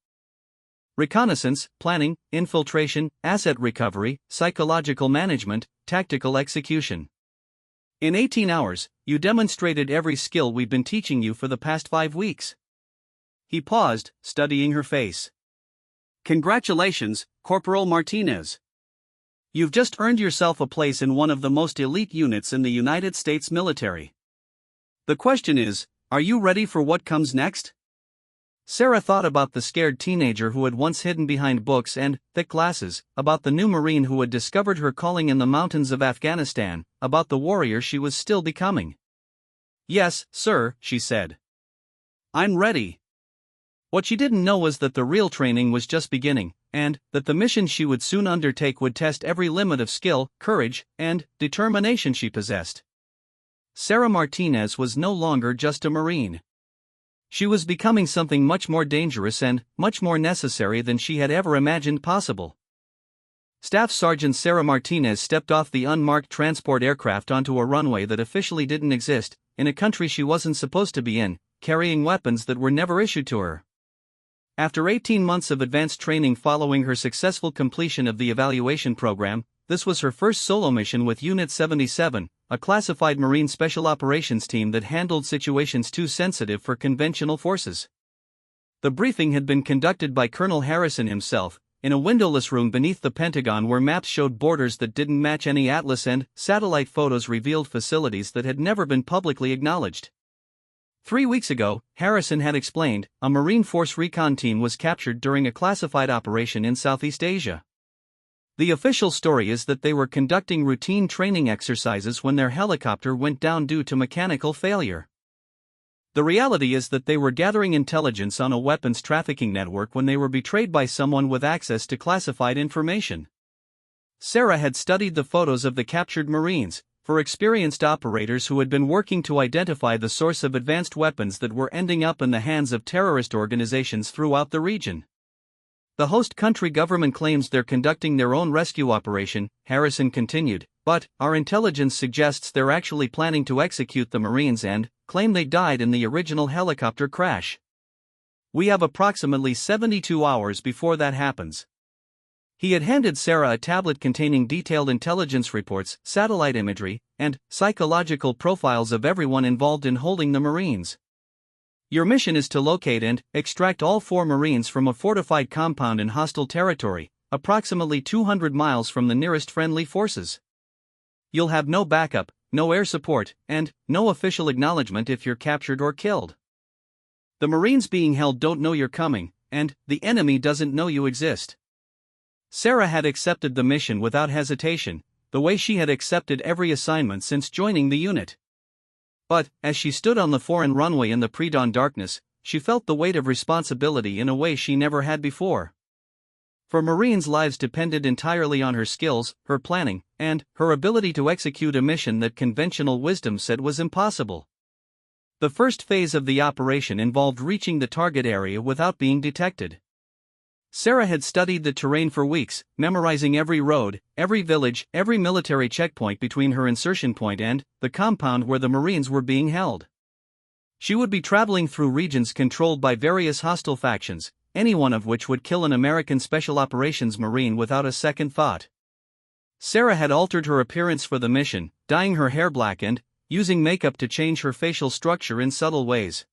"Reconnaissance, planning, infiltration, asset recovery, psychological management, tactical execution. In 18 hours, you demonstrated every skill we've been teaching you for the past 5 weeks." He paused, studying her face. "Congratulations, Corporal Martinez. You've just earned yourself a place in one of the most elite units in the United States military. The question is, are you ready for what comes next?" Sarah thought about the scared teenager who had once hidden behind books and thick glasses, about the new Marine who had discovered her calling in the mountains of Afghanistan, about the warrior she was still becoming. "Yes, sir," she said. "I'm ready." What she didn't know was that the real training was just beginning, and that the mission she would soon undertake would test every limit of skill, courage, and determination she possessed. Sarah Martinez was no longer just a Marine. She was becoming something much more dangerous and much more necessary than she had ever imagined possible. Staff Sergeant Sarah Martinez stepped off the unmarked transport aircraft onto a runway that officially didn't exist, in a country she wasn't supposed to be in, carrying weapons that were never issued to her. After 18 months of advanced training following her successful completion of the evaluation program, this was her first solo mission with Unit 77, a classified Marine Special Operations team that handled situations too sensitive for conventional forces. The briefing had been conducted by Colonel Harrison himself, in a windowless room beneath the Pentagon where maps showed borders that didn't match any atlas and satellite photos revealed facilities that had never been publicly acknowledged. 3 weeks ago, Harrison had explained, a Marine Force recon team was captured during a classified operation in Southeast Asia. The official story is that they were conducting routine training exercises when their helicopter went down due to mechanical failure. The reality is that they were gathering intelligence on a weapons trafficking network when they were betrayed by someone with access to classified information. Sarah had studied the photos of the captured Marines, for experienced operators who had been working to identify the source of advanced weapons that were ending up in the hands of terrorist organizations throughout the region. The host country government claims they're conducting their own rescue operation, Harrison continued, but our intelligence suggests they're actually planning to execute the Marines and claim they died in the original helicopter crash. We have approximately 72 hours before that happens. He had handed Sarah a tablet containing detailed intelligence reports, satellite imagery, and psychological profiles of everyone involved in holding the Marines. Your mission is to locate and extract all 4 Marines from a fortified compound in hostile territory, approximately 200 miles from the nearest friendly forces. You'll have no backup, no air support, and no official acknowledgement if you're captured or killed. The Marines being held don't know you're coming, and the enemy doesn't know you exist. Sarah had accepted the mission without hesitation, the way she had accepted every assignment since joining the unit. But, as she stood on the foreign runway in the pre-dawn darkness, she felt the weight of responsibility in a way she never had before. For Marines' lives depended entirely on her skills, her planning, and her ability to execute a mission that conventional wisdom said was impossible. The first phase of the operation involved reaching the target area without being detected. Sarah had studied the terrain for weeks, memorizing every road, every village, every military checkpoint between her insertion point and the compound where the Marines were being held. She would be traveling through regions controlled by various hostile factions, any one of which would kill an American Special Operations Marine without a second thought. Sarah had altered her appearance for the mission, dyeing her hair black and using makeup to change her facial structure in subtle ways.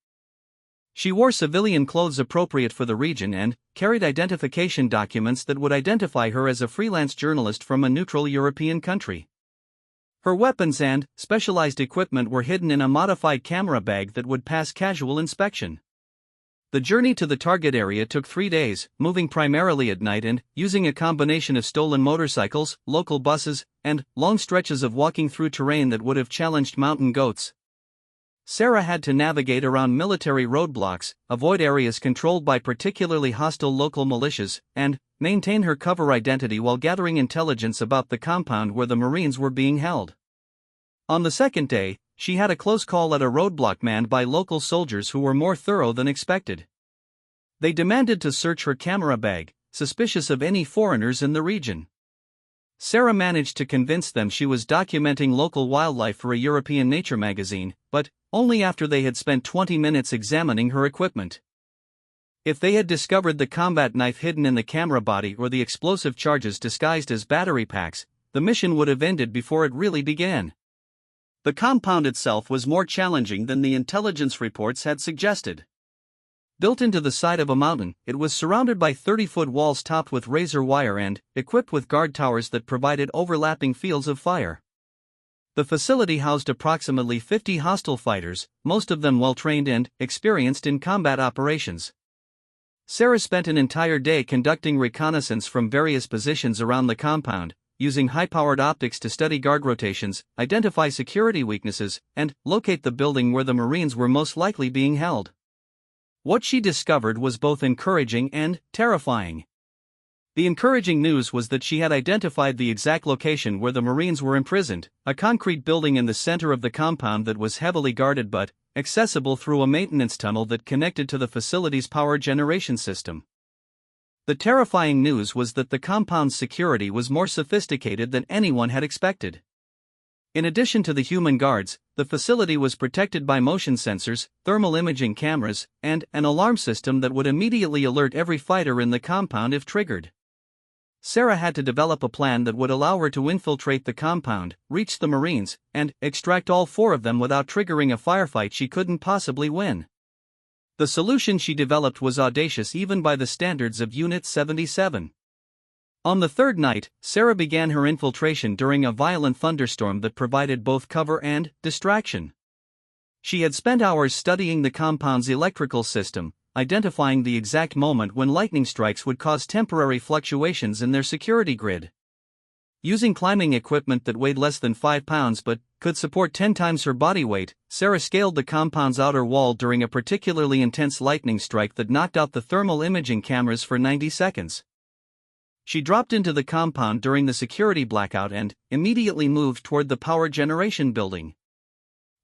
She wore civilian clothes appropriate for the region and carried identification documents that would identify her as a freelance journalist from a neutral European country. Her weapons and specialized equipment were hidden in a modified camera bag that would pass casual inspection. The journey to the target area took 3 days, moving primarily at night and using a combination of stolen motorcycles, local buses, and long stretches of walking through terrain that would have challenged mountain goats. Sarah had to navigate around military roadblocks, avoid areas controlled by particularly hostile local militias, and maintain her cover identity while gathering intelligence about the compound where the Marines were being held. On the second day, she had a close call at a roadblock manned by local soldiers who were more thorough than expected. They demanded to search her camera bag, suspicious of any foreigners in the region. Sarah managed to convince them she was documenting local wildlife for a European nature magazine, but only after they had spent 20 minutes examining her equipment. If they had discovered the combat knife hidden in the camera body or the explosive charges disguised as battery packs, the mission would have ended before it really began. The compound itself was more challenging than the intelligence reports had suggested. Built into the side of a mountain, it was surrounded by 30-foot walls topped with razor wire and equipped with guard towers that provided overlapping fields of fire. The facility housed approximately 50 hostile fighters, most of them well-trained and experienced in combat operations. Sarah spent an entire day conducting reconnaissance from various positions around the compound, using high-powered optics to study guard rotations, identify security weaknesses, and locate the building where the Marines were most likely being held. What she discovered was both encouraging and terrifying. The encouraging news was that she had identified the exact location where the Marines were imprisoned, a concrete building in the center of the compound that was heavily guarded but accessible through a maintenance tunnel that connected to the facility's power generation system. The terrifying news was that the compound's security was more sophisticated than anyone had expected. In addition to the human guards, the facility was protected by motion sensors, thermal imaging cameras, and an alarm system that would immediately alert every fighter in the compound if triggered. Sarah had to develop a plan that would allow her to infiltrate the compound, reach the Marines, and extract all 4 of them without triggering a firefight she couldn't possibly win. The solution she developed was audacious even by the standards of Unit 77. On the 3rd night, Sarah began her infiltration during a violent thunderstorm that provided both cover and distraction. She had spent hours studying the compound's electrical system, identifying the exact moment when lightning strikes would cause temporary fluctuations in their security grid. Using climbing equipment that weighed less than 5 pounds but could support 10 times her body weight, Sarah scaled the compound's outer wall during a particularly intense lightning strike that knocked out the thermal imaging cameras for 90 seconds. She dropped into the compound during the security blackout and immediately moved toward the power generation building.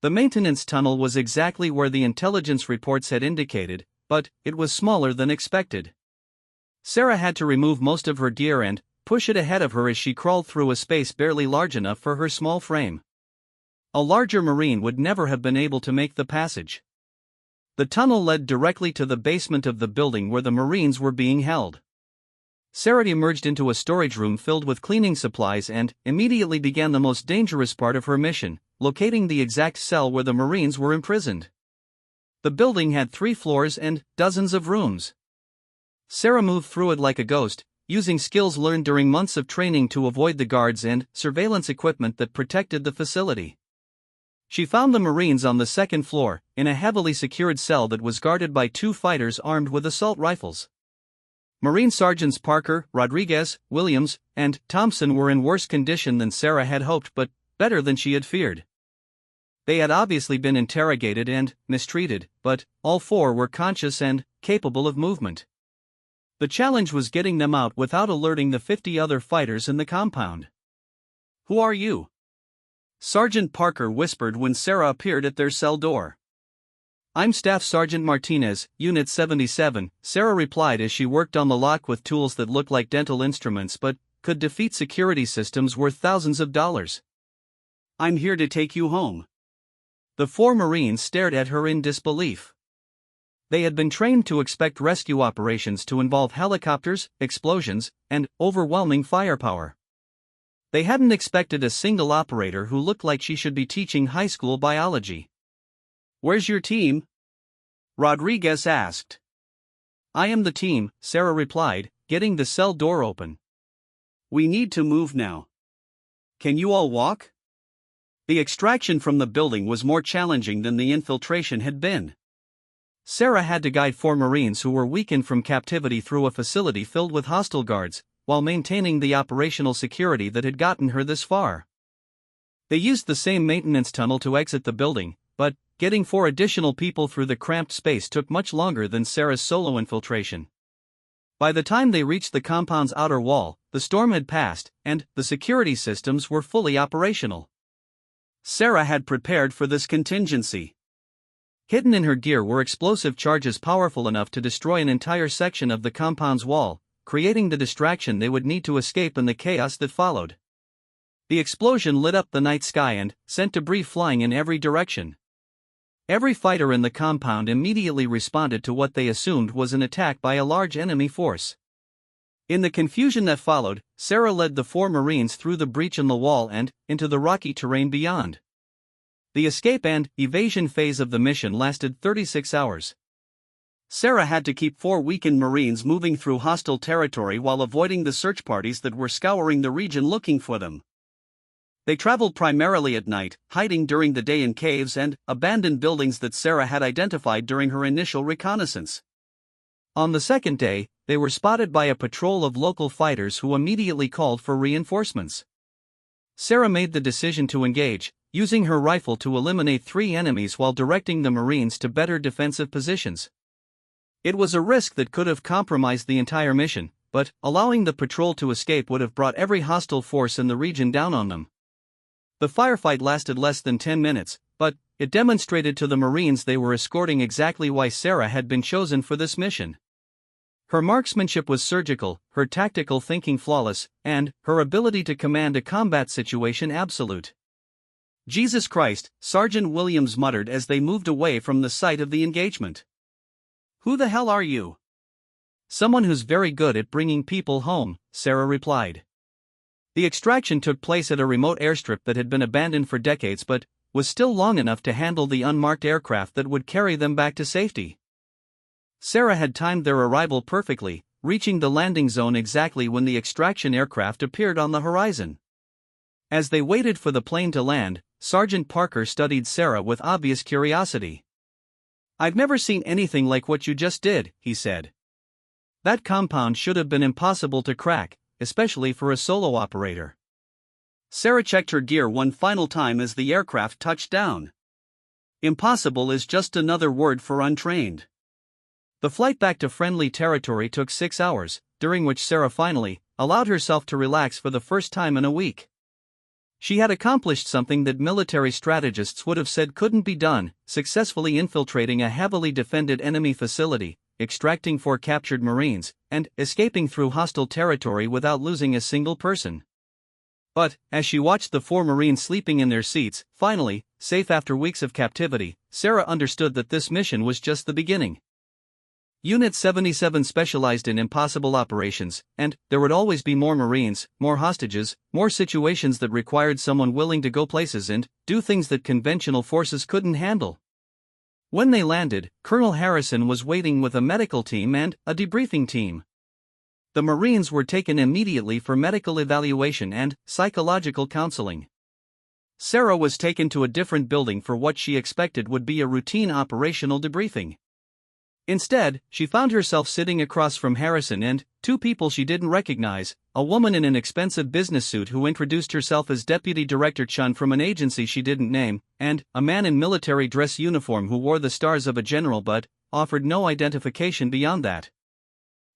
The maintenance tunnel was exactly where the intelligence reports had indicated, but it was smaller than expected. Sarah had to remove most of her gear and push it ahead of her as she crawled through a space barely large enough for her small frame. A larger Marine would never have been able to make the passage. The tunnel led directly to the basement of the building where the Marines were being held. Sarah emerged into a storage room filled with cleaning supplies and immediately began the most dangerous part of her mission, locating the exact cell where the Marines were imprisoned. The building had 3 floors and dozens of rooms. Sarah moved through it like a ghost, using skills learned during months of training to avoid the guards and surveillance equipment that protected the facility. She found the Marines on the 2nd floor, in a heavily secured cell that was guarded by 2 fighters armed with assault rifles. Marine Sergeants Parker, Rodriguez, Williams, and Thompson were in worse condition than Sarah had hoped but better than she had feared. They had obviously been interrogated and mistreated, but all 4 were conscious and capable of movement. The challenge was getting them out without alerting the 50 other fighters in the compound. "Who are you?" Sergeant Parker whispered when Sarah appeared at their cell door. "I'm Staff Sergeant Martinez, Unit 77, Sarah replied as she worked on the lock with tools that looked like dental instruments but could defeat security systems worth thousands of dollars. "I'm here to take you home." The 4 Marines stared at her in disbelief. They had been trained to expect rescue operations to involve helicopters, explosions, and overwhelming firepower. They hadn't expected a single operator who looked like she should be teaching high school biology. "Where's your team?" Rodriguez asked. "I am the team," Sarah replied, getting the cell door open. "We need to move now. Can you all walk?" The extraction from the building was more challenging than the infiltration had been. Sarah had to guide 4 Marines who were weakened from captivity through a facility filled with hostile guards, while maintaining the operational security that had gotten her this far. They used the same maintenance tunnel to exit the building, but getting 4 additional people through the cramped space took much longer than Sarah's solo infiltration. By the time they reached the compound's outer wall, the storm had passed, and the security systems were fully operational. Sarah had prepared for this contingency. Hidden in her gear were explosive charges powerful enough to destroy an entire section of the compound's wall, creating the distraction they would need to escape in the chaos that followed. The explosion lit up the night sky and sent debris flying in every direction. Every fighter in the compound immediately responded to what they assumed was an attack by a large enemy force. In the confusion that followed, Sarah led the 4 Marines through the breach in the wall and into the rocky terrain beyond. The escape and evasion phase of the mission lasted 36 hours. Sarah had to keep 4 weakened Marines moving through hostile territory while avoiding the search parties that were scouring the region looking for them. They traveled primarily at night, hiding during the day in caves and abandoned buildings that Sarah had identified during her initial reconnaissance. On the 2nd day, they were spotted by a patrol of local fighters who immediately called for reinforcements. Sarah made the decision to engage, using her rifle to eliminate 3 enemies while directing the Marines to better defensive positions. It was a risk that could have compromised the entire mission, but allowing the patrol to escape would have brought every hostile force in the region down on them. The firefight lasted less than 10 minutes, but it demonstrated to the Marines they were escorting exactly why Sarah had been chosen for this mission. Her marksmanship was surgical, her tactical thinking flawless, and her ability to command a combat situation absolute. "Jesus Christ," Sergeant Williams muttered as they moved away from the site of the engagement. "Who the hell are you?" "Someone who's very good at bringing people home," Sarah replied. The extraction took place at a remote airstrip that had been abandoned for decades but was still long enough to handle the unmarked aircraft that would carry them back to safety. Sarah had timed their arrival perfectly, reaching the landing zone exactly when the extraction aircraft appeared on the horizon. As they waited for the plane to land, Sergeant Parker studied Sarah with obvious curiosity. "I've never seen anything like what you just did," he said. "That compound should have been impossible to crack, especially for a solo operator." Sarah checked her gear one final time as the aircraft touched down. Impossible is just another word for untrained. The flight back to friendly territory took 6 hours, during which Sarah finally allowed herself to relax for the first time in a week. She had accomplished something that military strategists would have said couldn't be done, successfully infiltrating a heavily defended enemy facility, extracting 4 captured Marines, and escaping through hostile territory without losing a single person. But, as she watched the 4 Marines sleeping in their seats, finally, safe after weeks of captivity, Sarah understood that this mission was just the beginning. Unit 77 specialized in impossible operations, and there would always be more Marines, more hostages, more situations that required someone willing to go places and do things that conventional forces couldn't handle. When they landed, Colonel Harrison was waiting with a medical team and a debriefing team. The Marines were taken immediately for medical evaluation and psychological counseling. Sarah was taken to a different building for what she expected would be a routine operational debriefing. Instead, she found herself sitting across from Harrison and 2 people she didn't recognize, a woman in an expensive business suit who introduced herself as Deputy Director Chun from an agency she didn't name, and a man in military dress uniform who wore the stars of a general but offered no identification beyond that.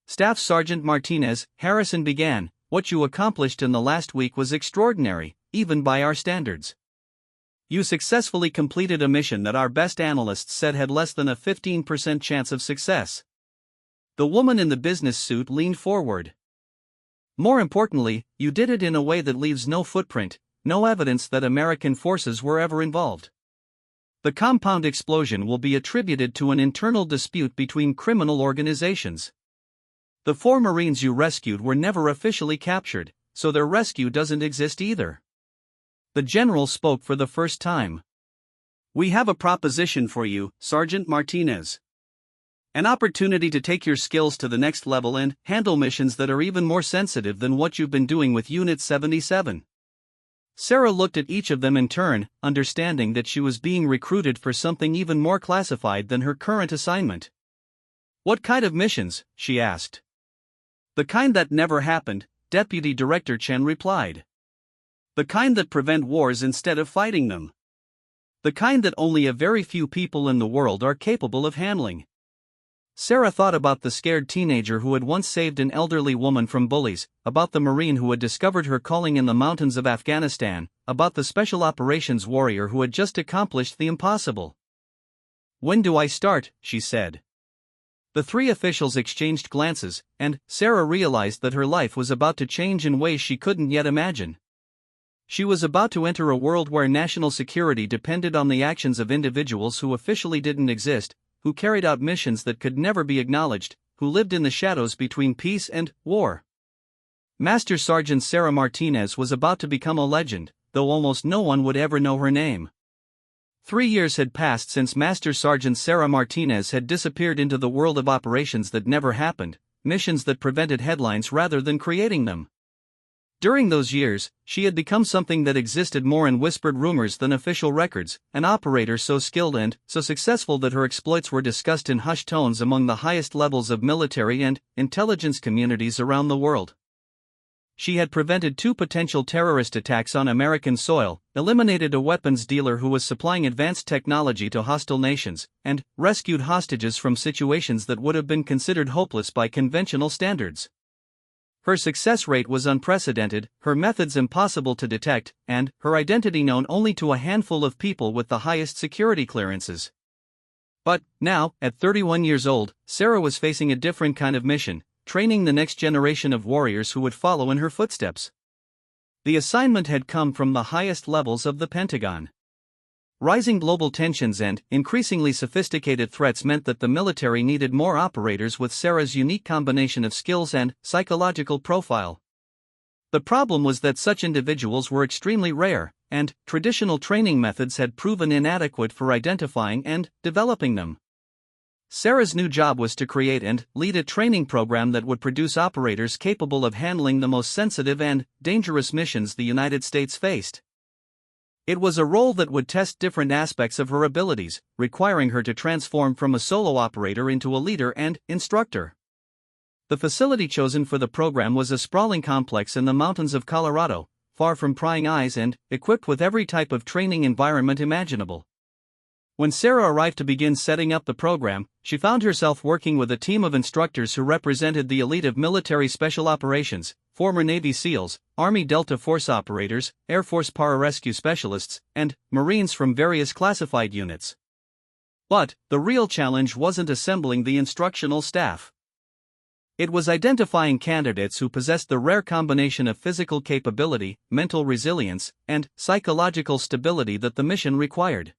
"Staff Sergeant Martinez," Harrison began, "what you accomplished in the last week was extraordinary, even by our standards. You successfully completed a mission that our best analysts said had less than a 15% chance of success." The woman in the business suit leaned forward. "More importantly, you did it in a way that leaves no footprint, no evidence that American forces were ever involved. The compound explosion will be attributed to an internal dispute between criminal organizations. The 4 Marines you rescued were never officially captured, so their rescue doesn't exist either." The general spoke for the first time. "We have a proposition for you, Sergeant Martinez. An opportunity to take your skills to the next level and handle missions that are even more sensitive than what you've been doing with Unit 77. Sarah looked at each of them in turn, understanding that she was being recruited for something even more classified than her current assignment. "What kind of missions?" she asked. "The kind that never happened," Deputy Director Chen replied. "The kind that prevent wars instead of fighting them. The kind that only a very few people in the world are capable of handling." Sarah thought about the scared teenager who had once saved an elderly woman from bullies, about the Marine who had discovered her calling in the mountains of Afghanistan, about the special operations warrior who had just accomplished the impossible. "When do I start?" she said. The 3 officials exchanged glances, and Sarah realized that her life was about to change in ways she couldn't yet imagine. She was about to enter a world where national security depended on the actions of individuals who officially didn't exist, who carried out missions that could never be acknowledged, who lived in the shadows between peace and war. Master Sergeant Sarah Martinez was about to become a legend, though almost no one would ever know her name. 3 years had passed since Master Sergeant Sarah Martinez had disappeared into the world of operations that never happened, missions that prevented headlines rather than creating them. During those years, she had become something that existed more in whispered rumors than official records, an operator so skilled and so successful that her exploits were discussed in hushed tones among the highest levels of military and intelligence communities around the world. she had prevented 2 potential terrorist attacks on American soil, eliminated a weapons dealer who was supplying advanced technology to hostile nations, and rescued hostages from situations that would have been considered hopeless by conventional standards. Her success rate was unprecedented, her methods impossible to detect, and her identity known only to a handful of people with the highest security clearances. But, now, at 31 years old, Sarah was facing a different kind of mission, training the next generation of warriors who would follow in her footsteps. The assignment had come from the highest levels of the Pentagon. Rising global tensions and increasingly sophisticated threats meant that the military needed more operators with Sarah's unique combination of skills and psychological profile. The problem was that such individuals were extremely rare, and traditional training methods had proven inadequate for identifying and developing them. Sarah's new job was to create and lead a training program that would produce operators capable of handling the most sensitive and dangerous missions the United States faced. It was a role that would test different aspects of her abilities, requiring her to transform from a solo operator into a leader and instructor. The facility chosen for the program was a sprawling complex in the mountains of Colorado, far from prying eyes and equipped with every type of training environment imaginable. When Sarah arrived to begin setting up the program, she found herself working with a team of instructors who represented the elite of military special operations, former Navy SEALs, Army Delta Force operators, Air Force pararescue specialists, and Marines from various classified units. But the real challenge wasn't assembling the instructional staff. It was identifying candidates who possessed the rare combination of physical capability, mental resilience, and psychological stability that the mission required.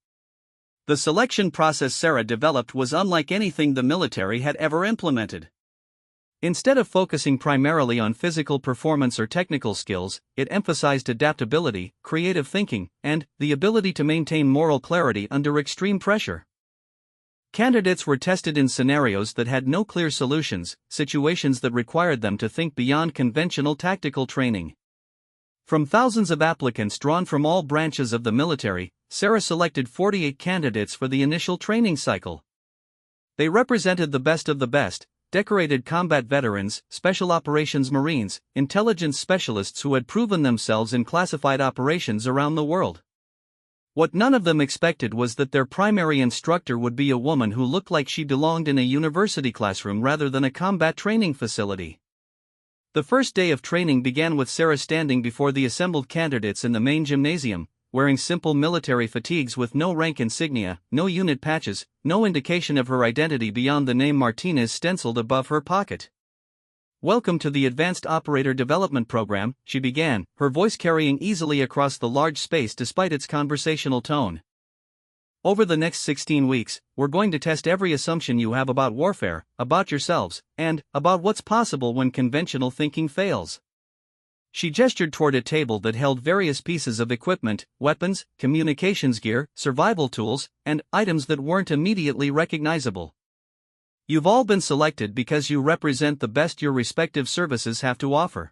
The selection process Sarah developed was unlike anything the military had ever implemented. Instead of focusing primarily on physical performance or technical skills, it emphasized adaptability, creative thinking, and the ability to maintain moral clarity under extreme pressure. Candidates were tested in scenarios that had no clear solutions, situations that required them to think beyond conventional tactical training. From thousands of applicants drawn from all branches of the military, Sarah selected 48 candidates for the initial training cycle. They represented the best of the best, decorated combat veterans, special operations Marines, intelligence specialists who had proven themselves in classified operations around the world. What none of them expected was that their primary instructor would be a woman who looked like she belonged in a university classroom rather than a combat training facility. The first day of training began with Sarah standing before the assembled candidates in the main gymnasium, wearing simple military fatigues with no rank insignia, no unit patches, no indication of her identity beyond the name Martinez stenciled above her pocket. "Welcome to the Advanced Operator Development Program," she began, her voice carrying easily across the large space despite its conversational tone. "Over the next 16 weeks, we're going to test every assumption you have about warfare, about yourselves, and about what's possible when conventional thinking fails." She gestured toward a table that held various pieces of equipment, weapons, communications gear, survival tools, and items that weren't immediately recognizable. "You've all been selected because you represent the best your respective services have to offer.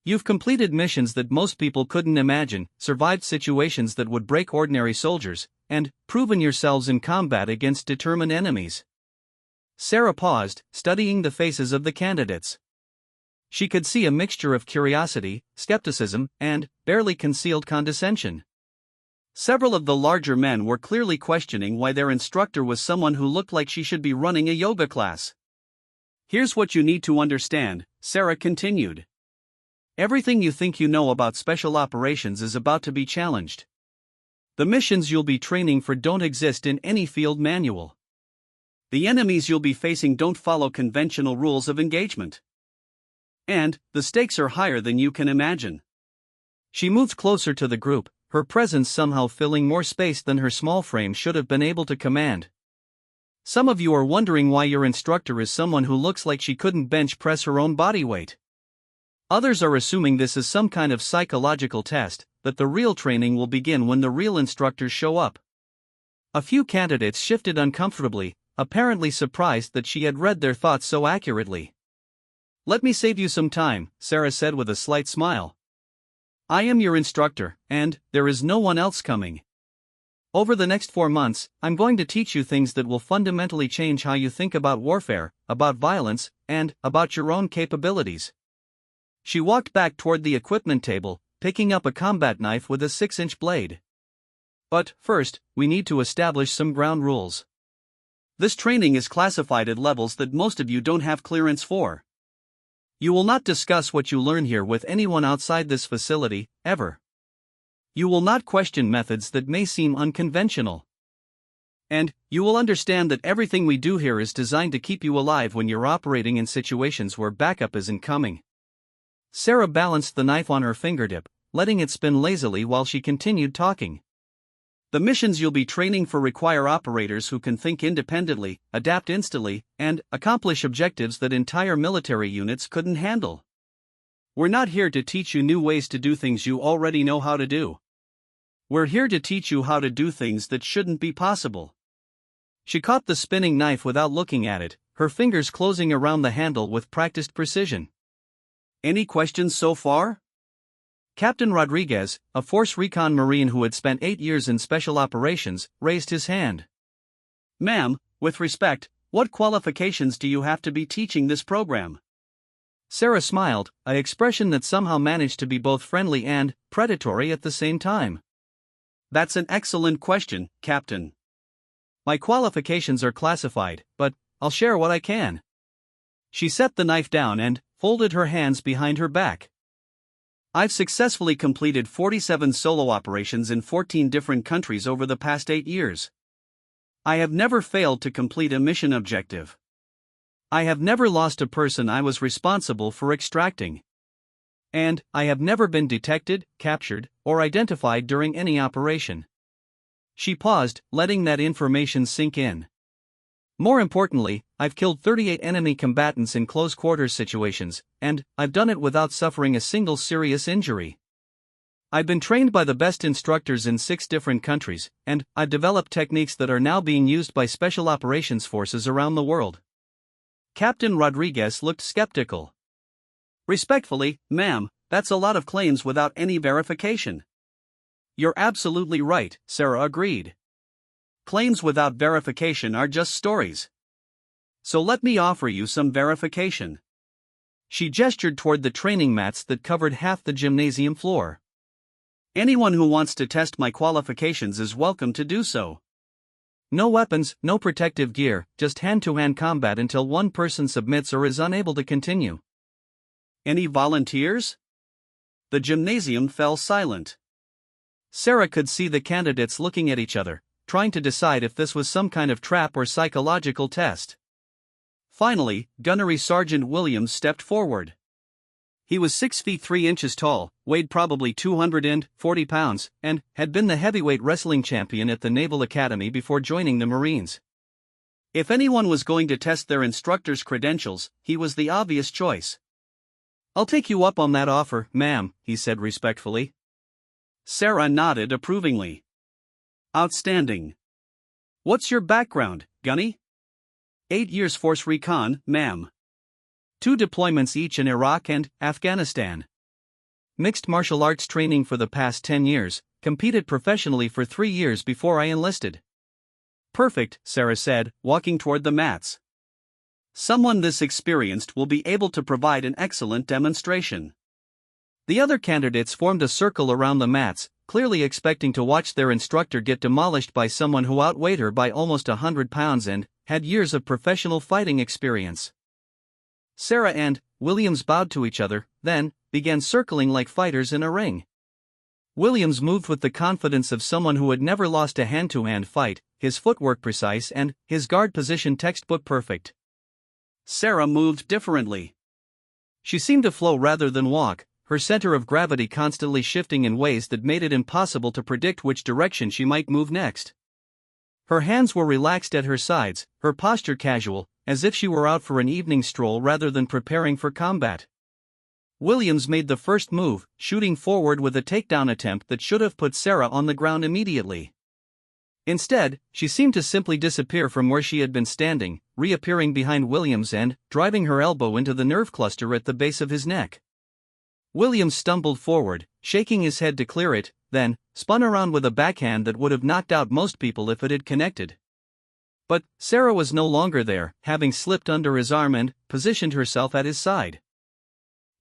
You've completed missions that most people couldn't imagine, survived situations that would break ordinary soldiers, and proven yourselves in combat against determined enemies." Sarah paused, studying the faces of the candidates. She could see a mixture of curiosity, skepticism, and barely concealed condescension. Several of the larger men were clearly questioning why their instructor was someone who looked like she should be running a yoga class. "Here's what you need to understand," Sarah continued. "Everything you think you know about special operations is about to be challenged. The missions you'll be training for don't exist in any field manual. The enemies you'll be facing don't follow conventional rules of engagement. And the stakes are higher than you can imagine." She moved closer to the group, her presence somehow filling more space than her small frame should have been able to command. "Some of you are wondering why your instructor is someone who looks like she couldn't bench press her own body weight. Others are assuming this is some kind of psychological test, that the real training will begin when the real instructors show up." A few candidates shifted uncomfortably, apparently surprised that she had read their thoughts so accurately. "Let me save you some time," Sarah said with a slight smile. "I am your instructor, and there is no one else coming. Over the next 4 months, I'm going to teach you things that will fundamentally change how you think about warfare, about violence, and about your own capabilities." She walked back toward the equipment table, picking up a combat knife with a 6-inch blade. But first, we need to establish some ground rules. This training is classified at levels that most of you don't have clearance for. You will not discuss what you learn here with anyone outside this facility, ever. You will not question methods that may seem unconventional. And you will understand that everything we do here is designed to keep you alive when you're operating in situations where backup isn't coming. Sarah balanced the knife on her fingertip, letting it spin lazily while she continued talking. The missions you'll be training for require operators who can think independently, adapt instantly, and accomplish objectives that entire military units couldn't handle. We're not here to teach you new ways to do things you already know how to do. We're here to teach you how to do things that shouldn't be possible. She caught the spinning knife without looking at it, her fingers closing around the handle with practiced precision. Any questions so far? Captain Rodriguez, a Force Recon Marine who had spent 8 years in special operations, raised his hand. Ma'am, with respect, what qualifications do you have to be teaching this program? Sarah smiled, an expression that somehow managed to be both friendly and predatory at the same time. That's an excellent question, Captain. My qualifications are classified, but I'll share what I can. She set the knife down and folded her hands behind her back. I've successfully completed 47 solo operations in 14 different countries over the past 8 years. I have never failed to complete a mission objective. I have never lost a person I was responsible for extracting. And I have never been detected, captured, or identified during any operation. She paused, letting that information sink in. More importantly, I've killed 38 enemy combatants in close-quarters situations, and I've done it without suffering a single serious injury. I've been trained by the best instructors in 6 different countries, and I've developed techniques that are now being used by special operations forces around the world. Captain Rodriguez looked skeptical. Respectfully, ma'am, that's a lot of claims without any verification. You're absolutely right, Sarah agreed. Claims without verification are just stories. So let me offer you some verification. She gestured toward the training mats that covered half the gymnasium floor. Anyone who wants to test my qualifications is welcome to do so. No weapons, no protective gear, just hand-to-hand combat until one person submits or is unable to continue. Any volunteers? The gymnasium fell silent. Sarah could see the candidates looking at each other, trying to decide if this was some kind of trap or psychological test. Finally, Gunnery Sergeant Williams stepped forward. He was 6 feet 3 inches tall, weighed probably 240 pounds, and had been the heavyweight wrestling champion at the Naval Academy before joining the Marines. If anyone was going to test their instructor's credentials, he was the obvious choice. I'll take you up on that offer, ma'am, he said respectfully. Sarah nodded approvingly. Outstanding. What's your background, Gunny? 8 years Force Recon, ma'am. 2 deployments each in Iraq and Afghanistan. Mixed martial arts training for the past 10 years, competed professionally for 3 years before I enlisted. Perfect, Sarah said, walking toward the mats. Someone this experienced will be able to provide an excellent demonstration. The other candidates formed a circle around the mats, clearly expecting to watch their instructor get demolished by someone who outweighed her by almost 100 pounds and had years of professional fighting experience. Sarah and Williams bowed to each other, then began circling like fighters in a ring. Williams moved with the confidence of someone who had never lost a hand-to-hand fight, his footwork precise and his guard position textbook perfect. Sarah moved differently. She seemed to flow rather than walk, her center of gravity constantly shifting in ways that made it impossible to predict which direction she might move next. Her hands were relaxed at her sides, her posture casual, as if she were out for an evening stroll rather than preparing for combat. Williams made the first move, shooting forward with a takedown attempt that should have put Sarah on the ground immediately. Instead, she seemed to simply disappear from where she had been standing, reappearing behind Williams and driving her elbow into the nerve cluster at the base of his neck. Williams stumbled forward, shaking his head to clear it, then spun around with a backhand that would have knocked out most people if it had connected. But Sarah was no longer there, having slipped under his arm and positioned herself at his side.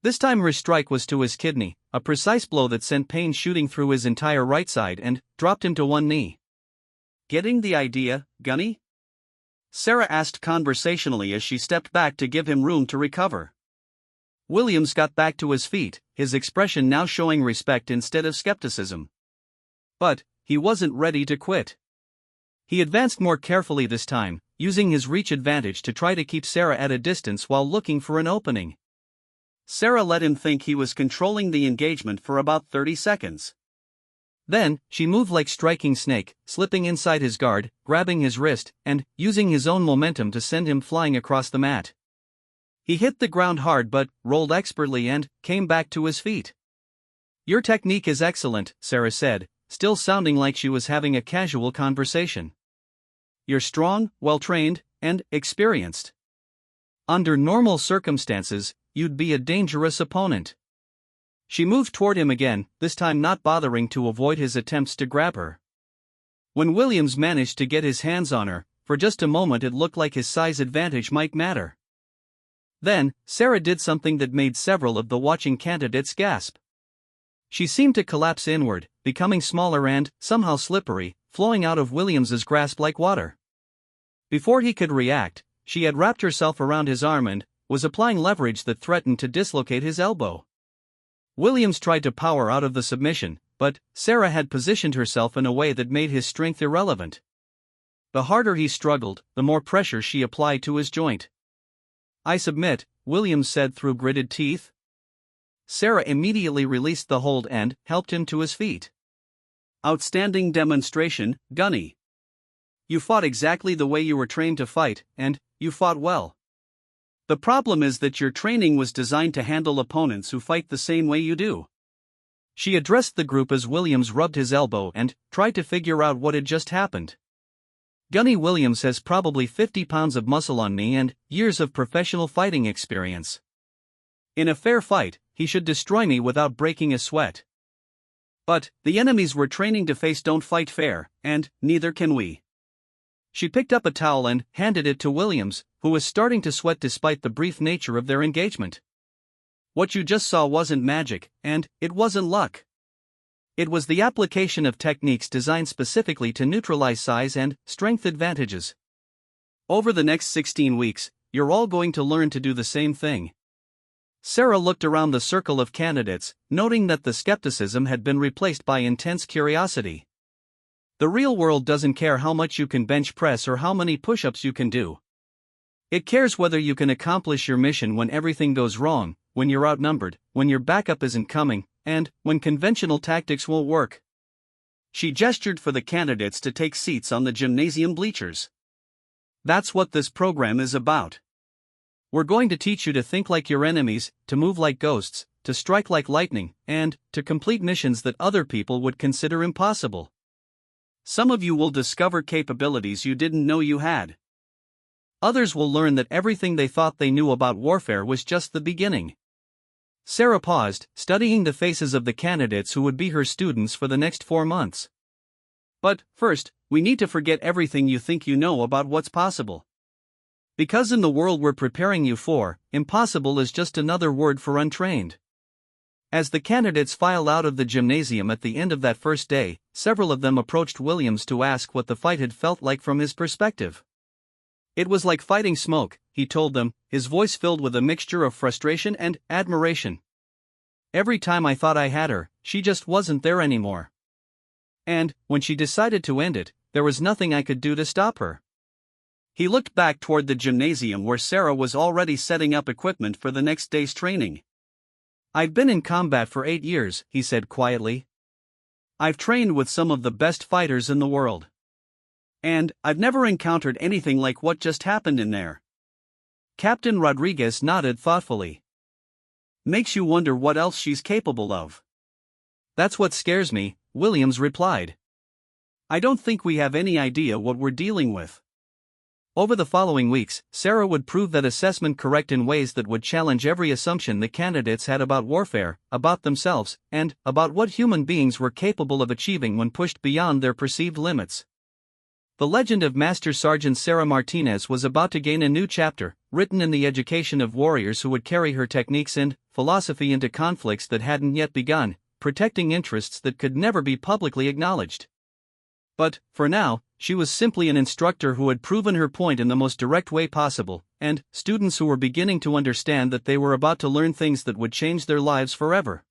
This time her strike was to his kidney, a precise blow that sent pain shooting through his entire right side and dropped him to one knee. "Getting the idea, Gunny?" Sarah asked conversationally as she stepped back to give him room to recover. Williams got back to his feet, his expression now showing respect instead of skepticism. But he wasn't ready to quit. He advanced more carefully this time, using his reach advantage to try to keep Sarah at a distance while looking for an opening. Sarah let him think he was controlling the engagement for about 30 seconds. Then, she moved like striking snake, slipping inside his guard, grabbing his wrist, and using his own momentum to send him flying across the mat. He hit the ground hard but rolled expertly and came back to his feet. "Your technique is excellent," Sarah said, still sounding like she was having a casual conversation. "You're strong, well-trained, and experienced. Under normal circumstances, you'd be a dangerous opponent." She moved toward him again, this time not bothering to avoid his attempts to grab her. When Williams managed to get his hands on her, for just a moment it looked like his size advantage might matter. Then, Sarah did something that made several of the watching candidates gasp. She seemed to collapse inward, becoming smaller and, somehow slippery, flowing out of Williams's grasp like water. Before he could react, she had wrapped herself around his arm and was applying leverage that threatened to dislocate his elbow. Williams tried to power out of the submission, but Sarah had positioned herself in a way that made his strength irrelevant. The harder he struggled, the more pressure she applied to his joint. "I submit," Williams said through gritted teeth. Sarah immediately released the hold and helped him to his feet. "Outstanding demonstration, Gunny. You fought exactly the way you were trained to fight, and you fought well. The problem is that your training was designed to handle opponents who fight the same way you do." She addressed the group as Williams rubbed his elbow and tried to figure out what had just happened. "Gunny Williams has probably 50 pounds of muscle on me and years of professional fighting experience. In a fair fight, he should destroy me without breaking a sweat. But the enemies we're training to face don't fight fair, and neither can we." She picked up a towel and handed it to Williams, who was starting to sweat despite the brief nature of their engagement. "What you just saw wasn't magic, and it wasn't luck. It was the application of techniques designed specifically to neutralize size and strength advantages. Over the next 16 weeks, you're all going to learn to do the same thing." Sarah looked around the circle of candidates, noting that the skepticism had been replaced by intense curiosity. The real world doesn't care how much you can bench press or how many push-ups you can do. It cares whether you can accomplish your mission when everything goes wrong, when you're outnumbered, when your backup isn't coming, and when conventional tactics won't work. She gestured for the candidates to take seats on the gymnasium bleachers. "That's what this program is about. We're going to teach you to think like your enemies, to move like ghosts, to strike like lightning, and to complete missions that other people would consider impossible. Some of you will discover capabilities you didn't know you had. Others will learn that everything they thought they knew about warfare was just the beginning." Sarah paused, studying the faces of the candidates who would be her students for the next 4 months. "But first, we need to forget everything you think you know about what's possible. Because in the world we're preparing you for, impossible is just another word for untrained." As the candidates filed out of the gymnasium at the end of that first day, several of them approached Williams to ask what the fight had felt like from his perspective. "It was like fighting smoke," he told them, his voice filled with a mixture of frustration and admiration. "Every time I thought I had her, she just wasn't there anymore. And, when she decided to end it, there was nothing I could do to stop her." He looked back toward the gymnasium where Sarah was already setting up equipment for the next day's training. "I've been in combat for 8 years," he said quietly. "I've trained with some of the best fighters in the world. And I've never encountered anything like what just happened in there." Captain Rodriguez nodded thoughtfully. "Makes you wonder what else she's capable of." "That's what scares me," Williams replied. "I don't think we have any idea what we're dealing with." Over the following weeks, Sarah would prove that assessment correct in ways that would challenge every assumption the candidates had about warfare, about themselves, and about what human beings were capable of achieving when pushed beyond their perceived limits. The legend of Master Sergeant Sarah Martinez was about to gain a new chapter, written in the education of warriors who would carry her techniques and philosophy into conflicts that hadn't yet begun, protecting interests that could never be publicly acknowledged. But, for now, she was simply an instructor who had proven her point in the most direct way possible, and students who were beginning to understand that they were about to learn things that would change their lives forever.